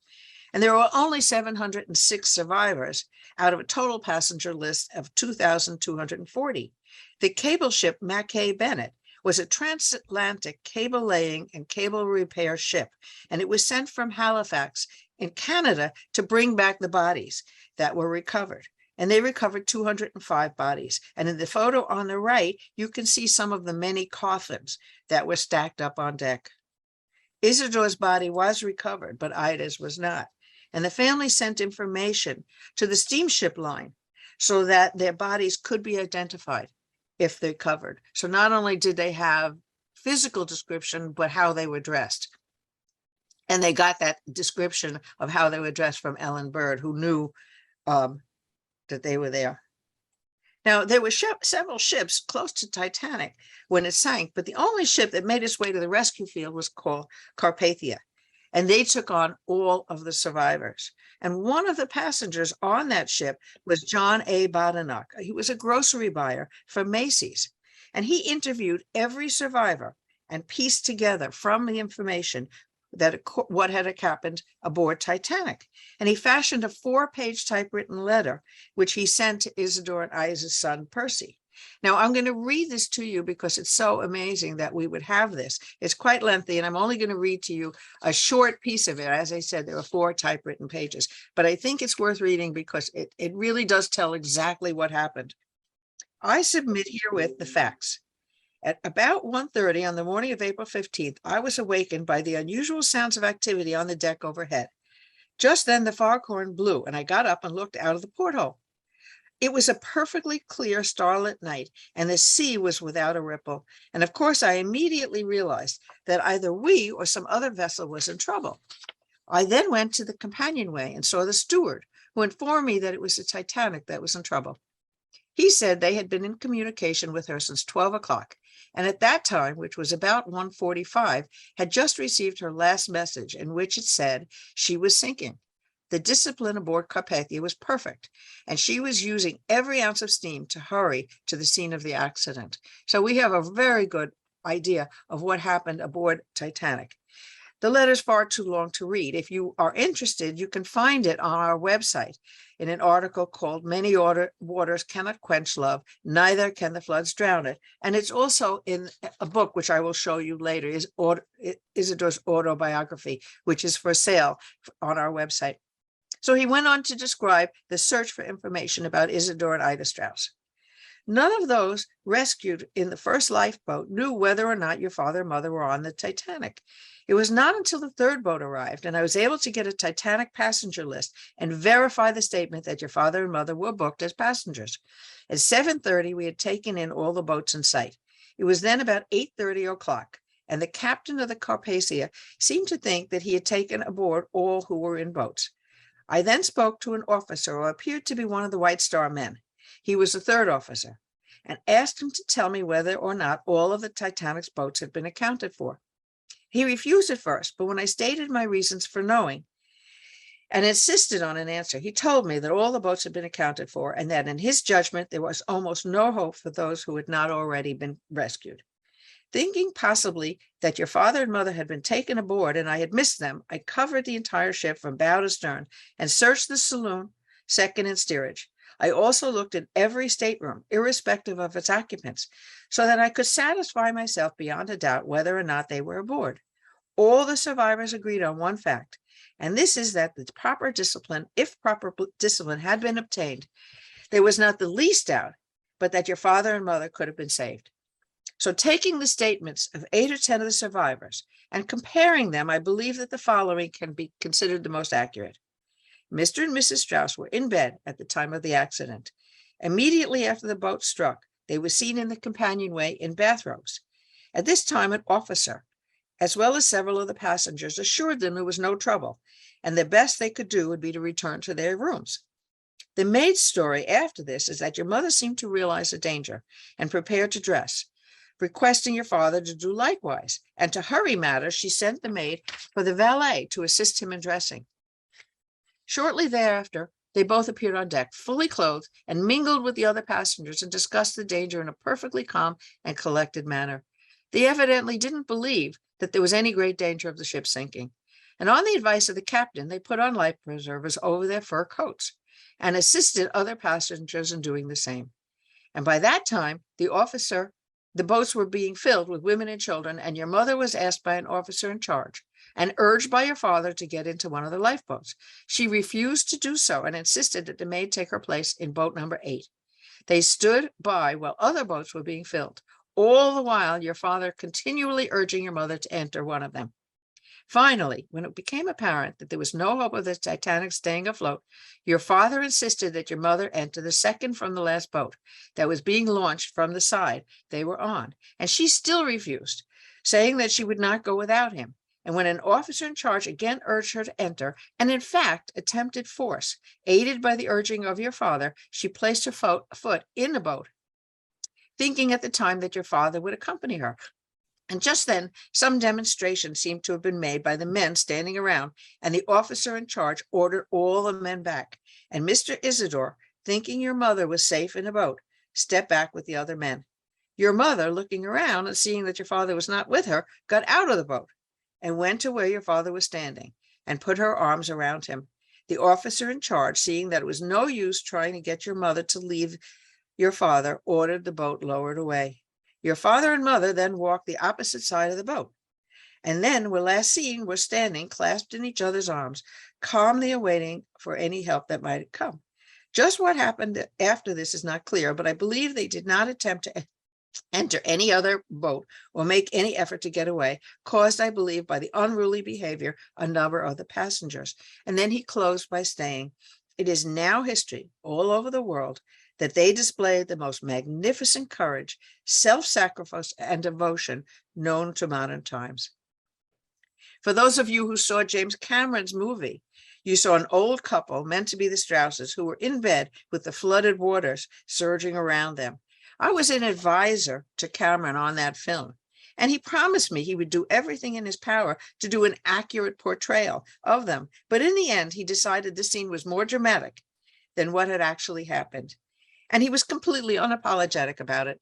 And there were only 706 survivors out of a total passenger list of 2,240. The cable ship Mackay Bennett was a transatlantic cable laying and cable repair ship, and it was sent from Halifax in Canada to bring back the bodies that were recovered. And they recovered 205 bodies. And in the photo on the right, you can see some of the many coffins that were stacked up on deck. Isador's body was recovered, but Ida's was not. And the family sent information to the steamship line so that their bodies could be identified if they're covered. So not only did they have physical description, but how they were dressed. And they got that description of how they were dressed from Ellen Bird, who knew that they were there. Now, there were several ships close to Titanic when it sank, but the only ship that made its way to the rescue field was called Carpathia. And they took on all of the survivors. And one of the passengers on that ship was John A. Badenoch. He was a grocery buyer for Macy's. And he interviewed every survivor and pieced together from the information that what had happened aboard Titanic. And he fashioned a 4-page typewritten letter, which he sent to Isador and Isa's son, Percy. Now, I'm going to read this to you because it's so amazing that we would have this. It's quite lengthy, and I'm only going to read to you a short piece of it. As I said, there are 4 typewritten pages, but I think it's worth reading because it really does tell exactly what happened. "I submit herewith the facts. At about 1:30 on the morning of April 15th, I was awakened by the unusual sounds of activity on the deck overhead. Just then the foghorn blew, and I got up and looked out of the porthole. It was a perfectly clear starlit night, and the sea was without a ripple. And of course, I immediately realized that either we or some other vessel was in trouble. I then went to the companionway and saw the steward, who informed me that it was the Titanic that was in trouble. He said they had been in communication with her since 12 o'clock, and at that time, which was about 1:45, had just received her last message, in which it said she was sinking. The discipline aboard Carpathia was perfect, and she was using every ounce of steam to hurry to the scene of the accident." So we have a very good idea of what happened aboard Titanic. The letter's far too long to read. If you are interested, you can find it on our website in an article called Many Waters Cannot Quench Love, Neither Can the Floods Drown It. And it's also in a book, which I will show you later, is Isador's autobiography, which is for sale on our website. So he went on to describe the search for information about Isador and Ida Straus. None of those rescued in the first lifeboat knew whether or not your father and mother were on the Titanic. It was not until the third boat arrived and I was able to get a Titanic passenger list and verify the statement that your father and mother were booked as passengers. At 7:30, we had taken in all the boats in sight. It was then about 8:30 o'clock, and the captain of the Carpathia seemed to think that he had taken aboard all who were in boats. I then spoke to an officer who appeared to be one of the White Star men. He was the third officer, and asked him to tell me whether or not all of the Titanic's boats had been accounted for. He refused at first, but when I stated my reasons for knowing and insisted on an answer, he told me that all the boats had been accounted for and that in his judgment, there was almost no hope for those who had not already been rescued. Thinking possibly that your father and mother had been taken aboard and I had missed them, I covered the entire ship from bow to stern and searched the saloon, second, and steerage. I also looked at every stateroom, irrespective of its occupants, so that I could satisfy myself beyond a doubt whether or not they were aboard. All the survivors agreed on one fact, and this is that the proper discipline, if proper discipline had been obtained, there was not the least doubt, but that your father and mother could have been saved. So taking the statements of 8 or 10 of the survivors and comparing them, I believe that the following can be considered the most accurate. Mr. and Mrs. Strauss were in bed at the time of the accident. Immediately after the boat struck, they were seen in the companionway in bathrobes. At this time, an officer, as well as several of the passengers, assured them there was no trouble, and the best they could do would be to return to their rooms. The maid's story after this is that your mother seemed to realize the danger and prepared to dress, requesting your father to do likewise, and to hurry matters, she sent the maid for the valet to assist him in dressing. Shortly thereafter, they both appeared on deck, fully clothed, and mingled with the other passengers and discussed the danger in a perfectly calm and collected manner. They evidently didn't believe that there was any great danger of the ship sinking. And on the advice of the captain, they put on life preservers over their fur coats and assisted other passengers in doing the same. And by that time, the boats were being filled with women and children, and your mother was asked by an officer in charge and urged by your father to get into one of the lifeboats. She refused to do so and insisted that the maid take her place in boat number 8. They stood by while other boats were being filled, all the while your father continually urging your mother to enter one of them. Finally, when it became apparent that there was no hope of the Titanic staying afloat, your father insisted that your mother enter the second from the last boat that was being launched from the side they were on, and she still refused, saying that she would not go without him. And when an officer in charge again urged her to enter, and in fact attempted force, aided by the urging of your father, she placed her foot in the boat, thinking at the time that your father would accompany her. And just then, some demonstration seemed to have been made by the men standing around, and the officer in charge ordered all the men back. And Mr. Isador, thinking your mother was safe in the boat, stepped back with the other men. Your mother, looking around and seeing that your father was not with her, got out of the boat and went to where your father was standing and put her arms around him. The officer in charge, seeing that it was no use trying to get your mother to leave your father, ordered the boat lowered away. Your father and mother then walked the opposite side of the boat, and then were last seen were standing clasped in each other's arms, calmly awaiting for any help that might come. Just what happened after this is not clear, but I believe they did not attempt to enter any other boat or make any effort to get away, caused, I believe, by the unruly behavior of a number of the passengers. And then he closed by saying, "It is now history all over the world that they displayed the most magnificent courage, self-sacrifice, and devotion known to modern times." For those of you who saw James Cameron's movie, you saw an old couple meant to be the Strausses who were in bed with the flooded waters surging around them. I was an advisor to Cameron on that film, and he promised me he would do everything in his power to do an accurate portrayal of them. But in the end, he decided the scene was more dramatic than what had actually happened. And he was completely unapologetic about it,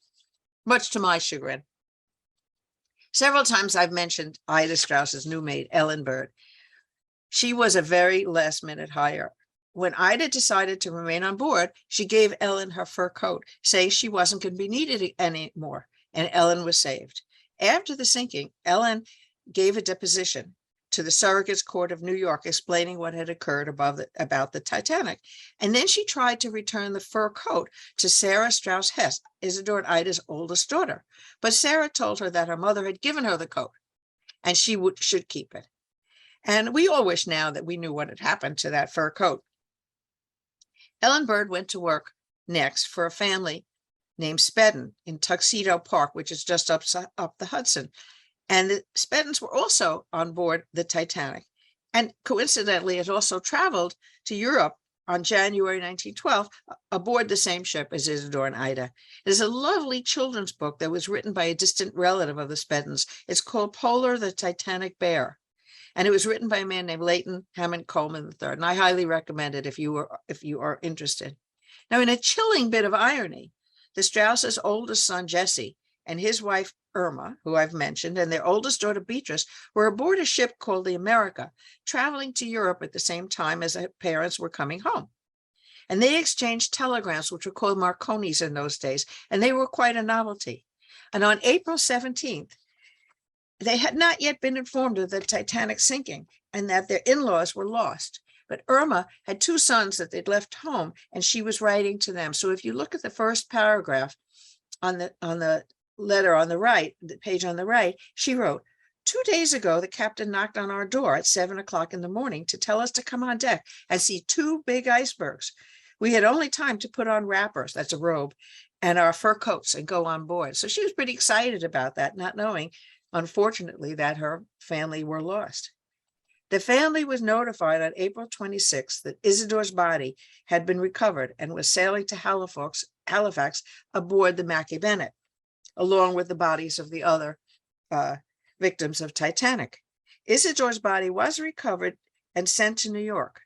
much to my chagrin. Several times I've mentioned Ida Strauss's new maid, Ellen Bird. She was a very last minute hire. When Ida decided to remain on board, she gave Ellen her fur coat, saying she wasn't going to be needed anymore, and Ellen was saved. After the sinking, Ellen gave a deposition to the Surrogates Court of New York, explaining what had occurred about the Titanic. And then she tried to return the fur coat to Sarah Straus Hess, Isador and Ida's oldest daughter. But Sarah told her that her mother had given her the coat and she should keep it. And we all wish now that we knew what had happened to that fur coat. Ellen Bird went to work next for a family named Spedden in Tuxedo Park, which is just up the Hudson. And the Speddens were also on board the Titanic. And coincidentally, it also traveled to Europe on January 1912 aboard the same ship as Isador and Ida. There's a lovely children's book that was written by a distant relative of the Speddens. It's called Polar, the Titanic Bear. And it was written by a man named Leighton Hammond Coleman III. And I highly recommend it if you are interested. Now, in a chilling bit of irony, the Strauss's oldest son, Jesse, and his wife, Irma, who I've mentioned, and their oldest daughter, Beatrice, were aboard a ship called the America, traveling to Europe at the same time as their parents were coming home. And they exchanged telegrams, which were called Marconis in those days, and they were quite a novelty. And on April 17th, they had not yet been informed of the Titanic sinking and that their in-laws were lost. But Irma had two sons that they'd left home, and she was writing to them. So if you look at the first paragraph on the letter on the right, the page on the right, she wrote, 2 days ago, the captain knocked on our door at 7 o'clock in the morning to tell us to come on deck and see 2 big icebergs. We had only time to put on wrappers, that's a robe, and our fur coats and go on board. So she was pretty excited about that, not knowing, unfortunately, that her family were lost. The family was notified on April 26th that Isador's body had been recovered and was sailing to Halifax aboard the Mackie Bennett, along with the bodies of the other victims of Titanic. Isador's body was recovered and sent to New York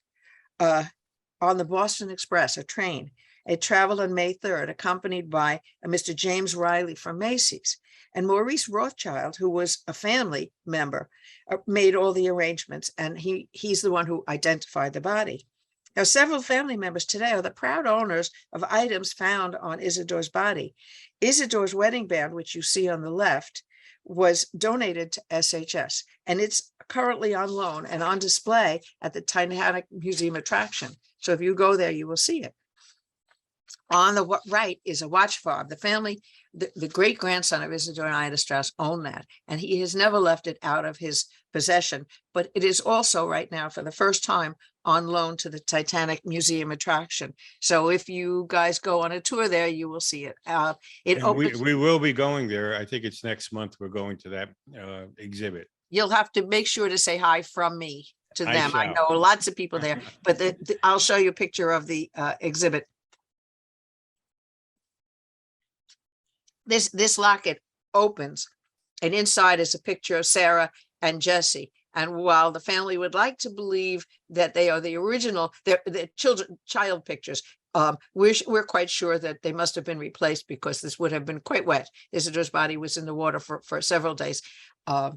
on the Boston Express, a train. It traveled on May 3rd, accompanied by Mr. James Riley from Macy's. And Maurice Rothschild, who was a family member, made all the arrangements, and he's the one who identified the body. Now, several family members today are the proud owners of items found on Isador's body. Isador's wedding band, which you see on the left, was donated to SHS, and it's currently on loan and on display at the Titanic Museum attraction. So if you go there, you will see it. On the right is a watch fob. The family, the great-grandson of Isador and Ida Strauss owned that, and he has never left it out of his possession. But it is also right now, for the first time, on loan to the Titanic Museum attraction. So if you guys go on a tour there, you will see it. We will be going there. I think it's next month. We're going to that exhibit. You'll have to make sure to say hi from me to them. I know lots of people there, but I'll show you a picture of the exhibit. This locket opens, and inside is a picture of Sarah and Jesse. And while the family would like to believe that they are the original, they're child pictures, we're quite sure that they must have been replaced because this would have been quite wet. Isador's body was in the water for several days. But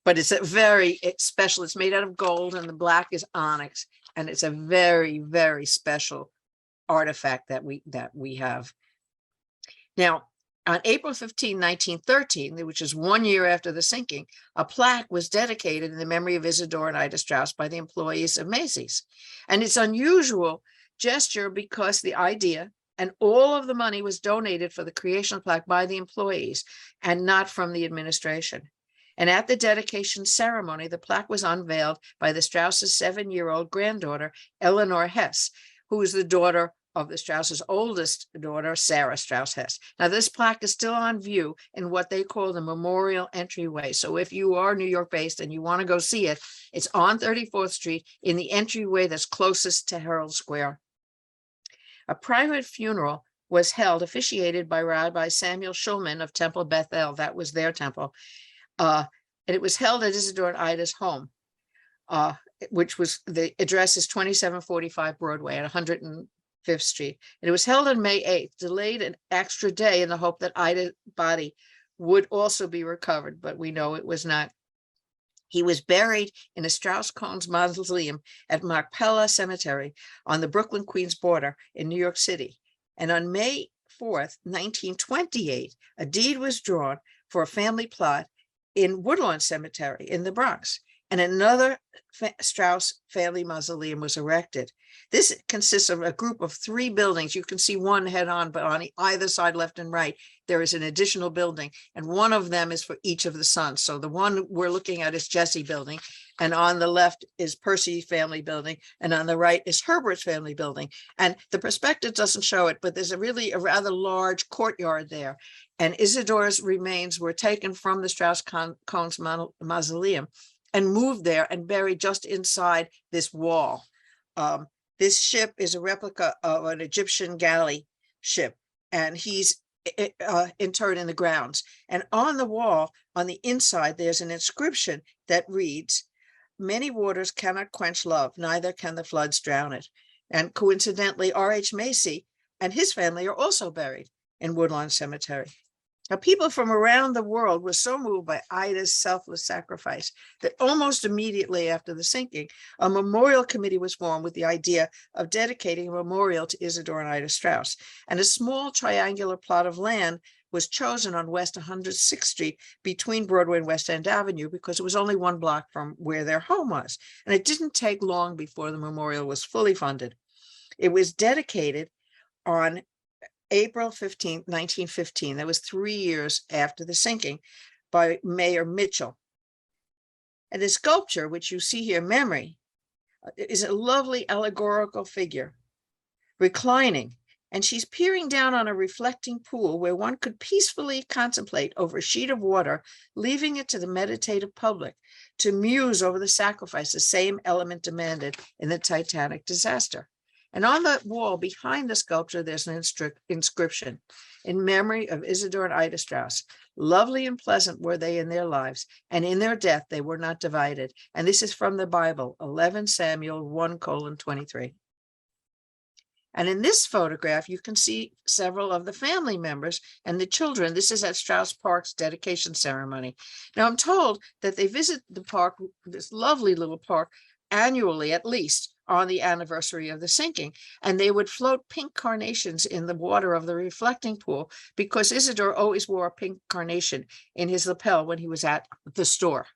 it's it's special. It's made out of gold, and the black is onyx, and it's a very, very special artifact that we have. Now, on April 15, 1913, which is 1 year after the sinking, a plaque was dedicated in the memory of Isador and Ida Strauss by the employees of Macy's. And it's an unusual gesture because the idea and all of the money was donated for the creation of the plaque by the employees and not from the administration. And at the dedication ceremony, the plaque was unveiled by the Strauss's 7-year-old granddaughter, Eleanor Hess, who is the daughter of the Strauss's oldest daughter, Sarah Straus Hess. Now, this plaque is still on view in what they call the memorial entryway. So if you are New York based and you want to go see it, it's on 34th Street in the entryway that's closest to Herald Square. A private funeral was held, officiated by Rabbi Samuel Schulman of Temple Bethel. That was their temple. And it was held at Isador and Ida's home, which was, the address is 2745 Broadway at 105th Street. And it was held on May 8th, delayed an extra day in the hope that Ida's body would also be recovered, but we know it was not. He was buried in a Strauss-Cohn's mausoleum at Machpelah Cemetery on the Brooklyn-Queens border in New York City. And on May 4th, 1928, a deed was drawn for a family plot in Woodlawn Cemetery in the Bronx, and another Strauss family mausoleum was erected. This consists of a group of 3 buildings. You can see one head on, but on either side, left and right, there is an additional building, and one of them is for each of the sons. So the one we're looking at is Jesse building, and on the left is Percy family building, and on the right is Herbert's family building. And the perspective doesn't show it, but there's a rather large courtyard there. And Isador's remains were taken from the Strauss-Cohn's mausoleum and moved there and buried just inside this wall. This ship is a replica of an Egyptian galley ship, and he's interred in the grounds. And on the wall, on the inside, there's an inscription that reads, "Many waters cannot quench love, neither can the floods drown it." And coincidentally, R.H. Macy and his family are also buried in Woodlawn Cemetery. Now, people from around the world were so moved by Ida's selfless sacrifice that almost immediately after the sinking, a memorial committee was formed with the idea of dedicating a memorial to Isador and Ida Strauss. And a small triangular plot of land was chosen on West 106th Street between Broadway and West End Avenue because it was only 1 block from where their home was. And it didn't take long before the memorial was fully funded. It was dedicated on April 15th, 1915. That was 3 years after the sinking, by Mayor Mitchell. And the sculpture, which you see here, Memory, is a lovely allegorical figure, reclining, and she's peering down on a reflecting pool where one could peacefully contemplate over a sheet of water, leaving it to the meditative public to muse over the sacrifice the same element demanded in the Titanic disaster. And on the wall behind the sculpture, there's an inscription: "In memory of Isador and Ida Strauss. Lovely and pleasant were they in their lives, and in their death they were not divided." And this is from the Bible, 11 Samuel 1:23. And in this photograph, you can see several of the family members and the children. This is at Strauss Park's dedication ceremony. Now, I'm told that they visit the park, this lovely little park, annually at least, on the anniversary of the sinking, and they would float pink carnations in the water of the reflecting pool because Isador always wore a pink carnation in his lapel when he was at the store.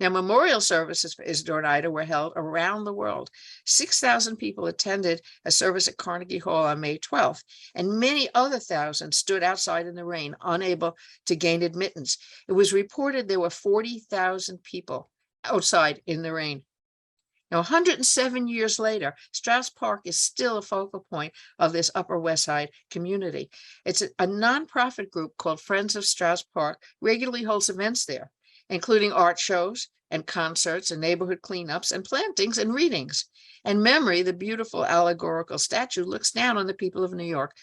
Now, memorial services for Isador and Ida were held around the world. 6,000 people attended a service at Carnegie Hall on May 12th, and many other thousands stood outside in the rain, unable to gain admittance. It was reported there were 40,000 people outside in the rain. Now, 107 years later, Strauss Park is still a focal point of this Upper West Side community. It's a nonprofit group called Friends of Strauss Park, regularly holds events there, including art shows and concerts and neighborhood cleanups and plantings and readings. And Memory, the beautiful allegorical statue, looks down on the people of New York,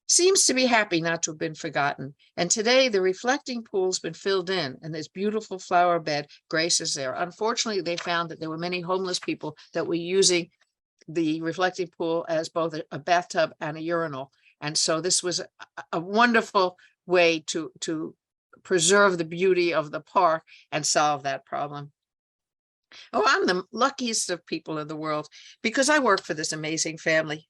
seems to be happy not to have been forgotten. And today the reflecting pool's been filled in and this beautiful flower bed graces there. Unfortunately, they found that there were many homeless people that were using the reflecting pool as both a bathtub and a urinal. And so this was a wonderful way to preserve the beauty of the park and solve that problem. Oh, I'm the luckiest of people in the world because I work for this amazing family.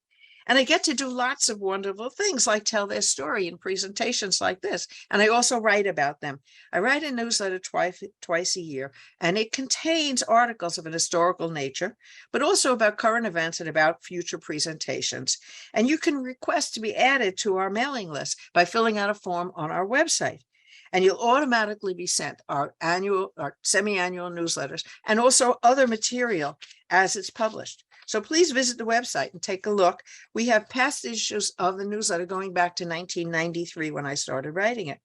And I get to do lots of wonderful things, like tell their story in presentations like this. And I also write about them. I write a newsletter twice a year, and it contains articles of an historical nature, but also about current events and about future presentations. And you can request to be added to our mailing list by filling out a form on our website. And you'll automatically be sent our annual or semi-annual newsletters and also other material as it's published. So please visit the website and take a look. We have past issues of the newsletter going back to 1993 when I started writing it.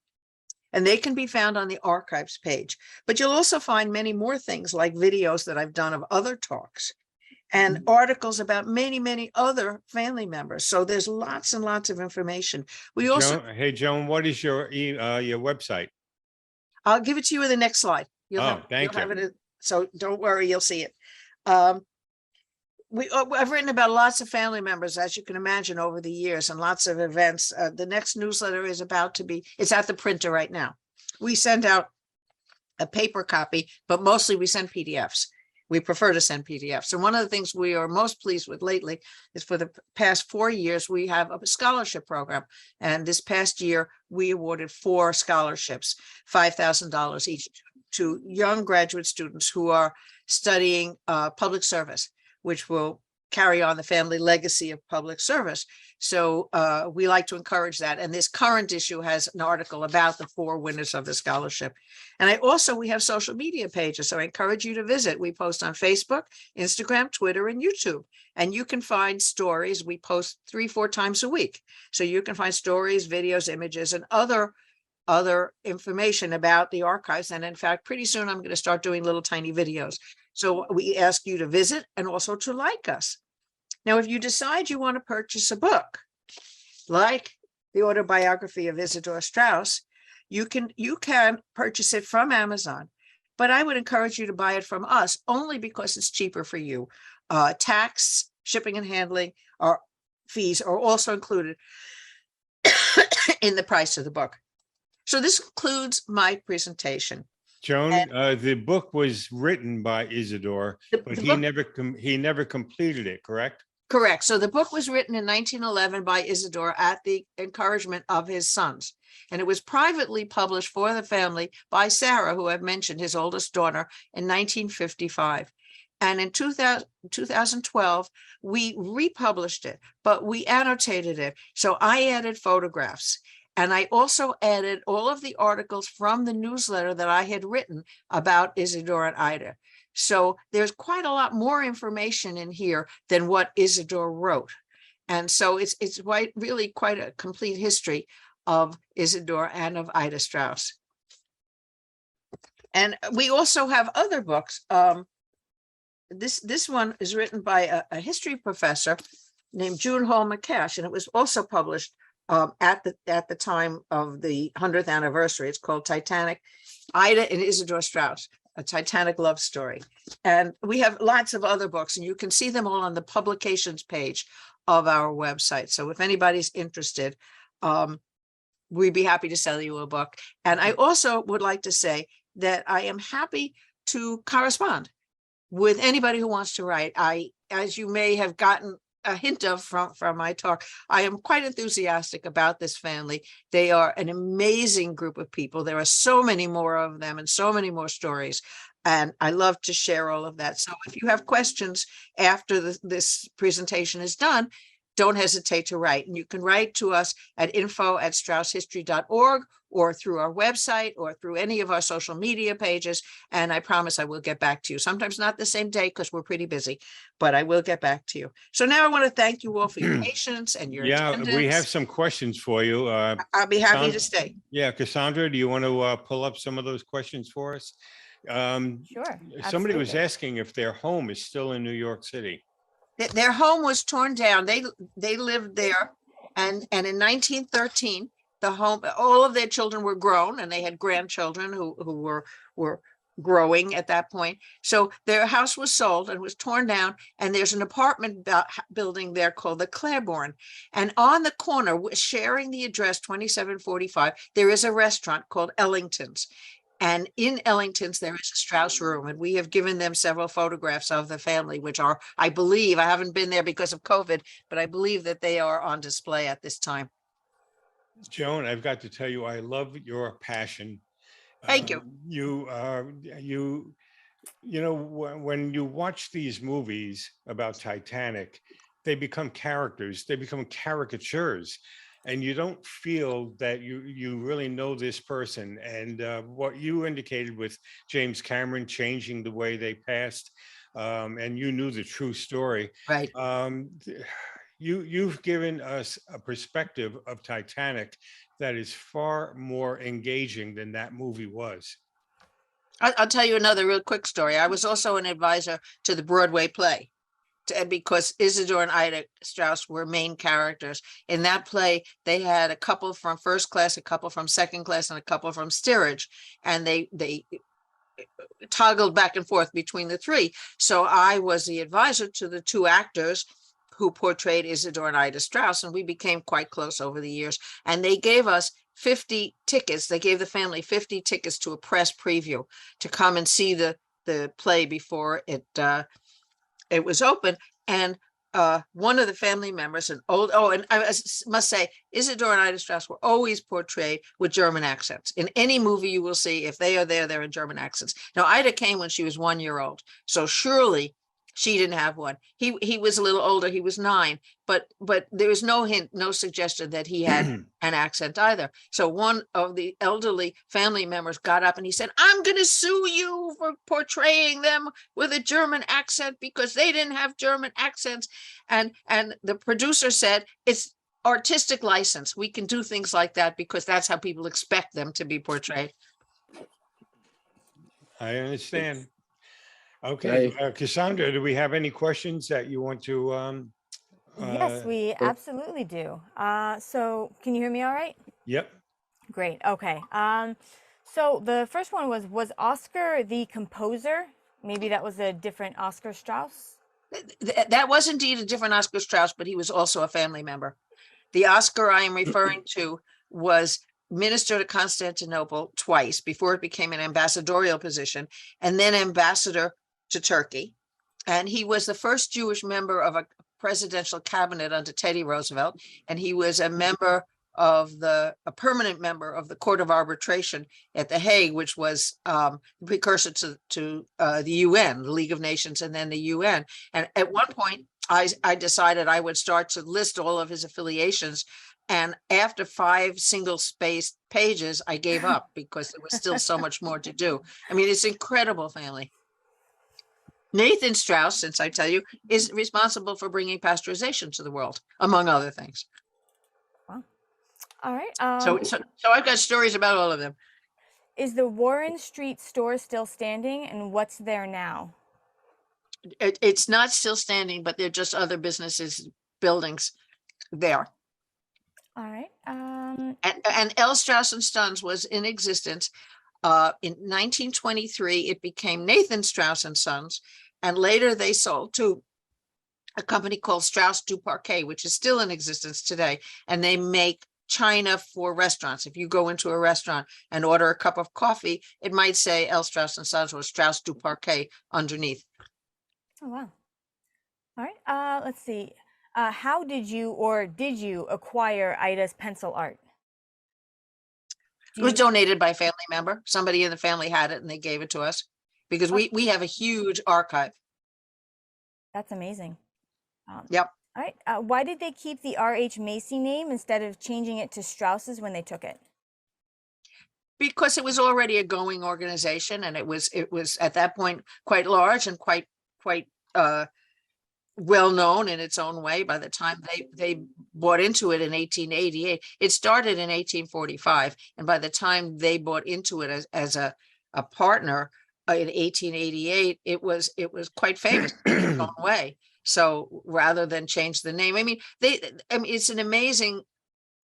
And they can be found on the archives page. But you'll also find many more things like videos that I've done of other talks and articles about many, many other family members. So there's lots and lots of information. We also, Hey, Joan, what is your website? I'll give it to you in the next slide. Thank you. Have it. So don't worry, you'll see it. I've written about lots of family members, as you can imagine, over the years, and lots of events. The next newsletter is about to be, it's at the printer right now. We send out a paper copy, but mostly we send PDFs. We prefer to send PDFs. And one of the things we are most pleased with lately is for the past 4 years, we have a scholarship program. And this past year, we awarded 4 scholarships, $5,000 each, to young graduate students who are studying public service, which will carry on the family legacy of public service. So we like to encourage that. And this current issue has an article about the 4 winners of the scholarship. And we have social media pages. So I encourage you to visit. We post on Facebook, Instagram, Twitter, and YouTube. And you can find stories. We post 3-4 times a week. So you can find stories, videos, images, and other information about the archives. And in fact, pretty soon I'm going to start doing little tiny videos. So we ask you to visit and also to like us. Now, if you decide you want to purchase a book, like the autobiography of Isador Strauss, you can purchase it from Amazon, but I would encourage you to buy it from us only because it's cheaper for you. Tax, shipping and handling, or fees are also included in the price of the book. So this concludes my presentation. Joan, the book was written by Isador, but he never completed it, correct? Correct. So the book was written in 1911 by Isador at the encouragement of his sons. And it was privately published for the family by Sarah, who I've mentioned, his oldest daughter, in 1955. And in 2012, we republished it, but we annotated it. So I added photographs. And I also added all of the articles from the newsletter that I had written about Isador and Ida. So there's quite a lot more information in here than what Isador wrote. And so it's really quite a complete history of Isador and of Ida Strauss. And we also have other books. This one is written by a history professor named June Hall McCash, and it was also published at the time of the 100th anniversary. It's called Titanic, Ida and Isador Strauss, a Titanic love story. And we have lots of other books, and you can see them all on the publications page of our website. So if anybody's interested, we'd be happy to sell you a book. And I also would like to say that I am happy to correspond with anybody who wants to write. As you may have gotten a hint of from my talk, I am quite enthusiastic about this family. They are an amazing group of people. There are so many more of them and so many more stories. And I love to share all of that. So if you have questions after this presentation is done, don't hesitate to write. And you can write to us at info@strausshistory.org or through our website or through any of our social media pages. And I promise I will get back to you. Sometimes not the same day because we're pretty busy, but I will get back to you. So now I want to thank you all for your patience and your attendance. We have some questions for you. I'll be happy to stay. Yeah, Cassandra, do you want to pull up some of those questions for us? Sure. Somebody was asking if their home is still in New York City. Their home was torn down. They lived there, and in 1913, the home, all of their children were grown, and they had grandchildren who were growing at that point. So their house was sold and was torn down, and there's an apartment building there called the Claiborne. And on the corner, sharing the address 2745, there is a restaurant called Ellington's. And in Ellington's, there is a Strauss room, and we have given them several photographs of the family, which are, I believe, I haven't been there because of COVID, but I believe that they are on display at this time. Joan, I've got to tell you, I love your passion. Thank you. You know, when you watch these movies about Titanic, they become characters, they become caricatures. And you don't feel that you really know this person. And what you indicated with James Cameron changing the way they passed, and you knew the true story. Right. You've given us a perspective of Titanic that is far more engaging than that movie was. I'll tell you another real quick story. I was also an advisor to the Broadway play, because Isador and Ida Strauss were main characters. In that play, they had a couple from first class, a couple from second class, and a couple from steerage. And they toggled back and forth between the three. So I was the advisor to the two actors who portrayed Isador and Ida Strauss, and we became quite close over the years. And they gave us 50 tickets. They gave the family 50 tickets to a press preview to come and see the play before it was open. And one of the family members, and I must say, Isador and Ida Strauss were always portrayed with German accents. In any movie you will see, if they are there, they're in German accents. Now, Ida came when she was 1 year old, so surely she didn't have one. He was a little older. He was 9, but there was no hint, no suggestion that he had an accent either. So one of the elderly family members got up and he said, "I'm going to sue you for portraying them with a German accent because they didn't have German accents." And the producer said, "It's artistic license. We can do things like that because that's how people expect them to be portrayed." I understand. Okay, Cassandra, do we have any questions that you want to? Yes, we absolutely do. So can you hear me all right? Yep. Great. Okay. So the first one was Oscar the composer? Maybe that was a different Oscar Strauss? That was indeed a different Oscar Strauss, but he was also a family member. The Oscar I am referring to was minister to Constantinople twice before it became an ambassadorial position, and then ambassador to Turkey. And he was the first Jewish member of a presidential cabinet under Teddy Roosevelt. And he was a member of a permanent member of the Court of Arbitration at The Hague, which was the precursor to the UN, the League of Nations, and then the UN. And at one point, I decided I would start to list all of his affiliations. And after 5 single-spaced pages, I gave up because there was still so much more to do. I mean, it's an incredible family. Nathan Strauss, since I tell you, is responsible for bringing pasteurization to the world, among other things. Wow. All right. So I've got stories about all of them. Is the Warren Street store still standing, and what's there now? It's not still standing, but they're just other businesses, buildings there. All right. And L. Strauss and Sons was in existence. In 1923, it became Nathan Strauss and Sons, and later they sold to a company called Strauss du Parquet, which is still in existence today, and they make china for restaurants. If you go into a restaurant and order a cup of coffee, it might say L. Strauss and Sons or Strauss du Parquet underneath. Oh, wow. All right. Let's see. How did you acquire Ida's pencil art? It was donated by a family member. Somebody in the family had it and they gave it to us because we have a huge archive. That's amazing. Yep. All right. Why did they keep the R.H. Macy name instead of changing it to Strauss's when they took it? Because it was already a going organization, and it was at that point quite large and quite well known in its own way. By the time they bought into it in 1888, it started in 1845, and by the time they bought into it as a partner in 1888, it was quite famous in its own way. So rather than change the name, I mean, it's an amazing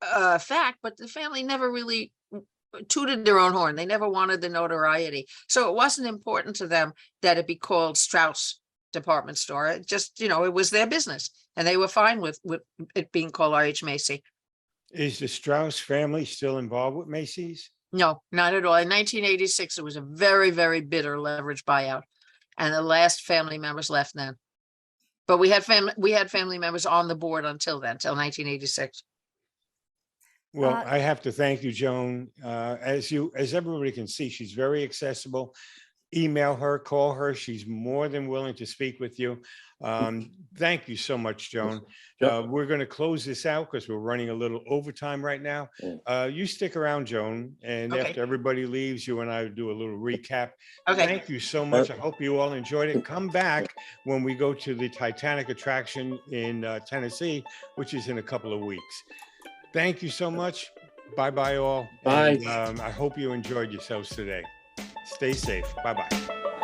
fact, but the family never really tooted their own horn. They never wanted the notoriety, so it wasn't important to them that it be called Strauss department store. It just, it was their business, and they were fine with it being called R.H. Macy. Is the Strauss family still involved with Macy's? No, not at all. In 1986, it was a very, very bitter leverage buyout, and the last family members left then. But we had family members on the board until then, till 1986. Well, I have to thank you, Joan. As everybody can see, she's very accessible. Email her, call her. She's more than willing to speak with you. Thank you so much, Joan. We're going to close this out because we're running a little overtime right now. You stick around, Joan, and after everybody leaves, you and I do a little recap. Okay. Thank you so much. I hope you all enjoyed it. Come back when we go to the Titanic attraction in Tennessee, which is in a couple of weeks. Thank you so much. Bye-bye all. Bye. And, I hope you enjoyed yourselves today. Stay safe. Bye-bye.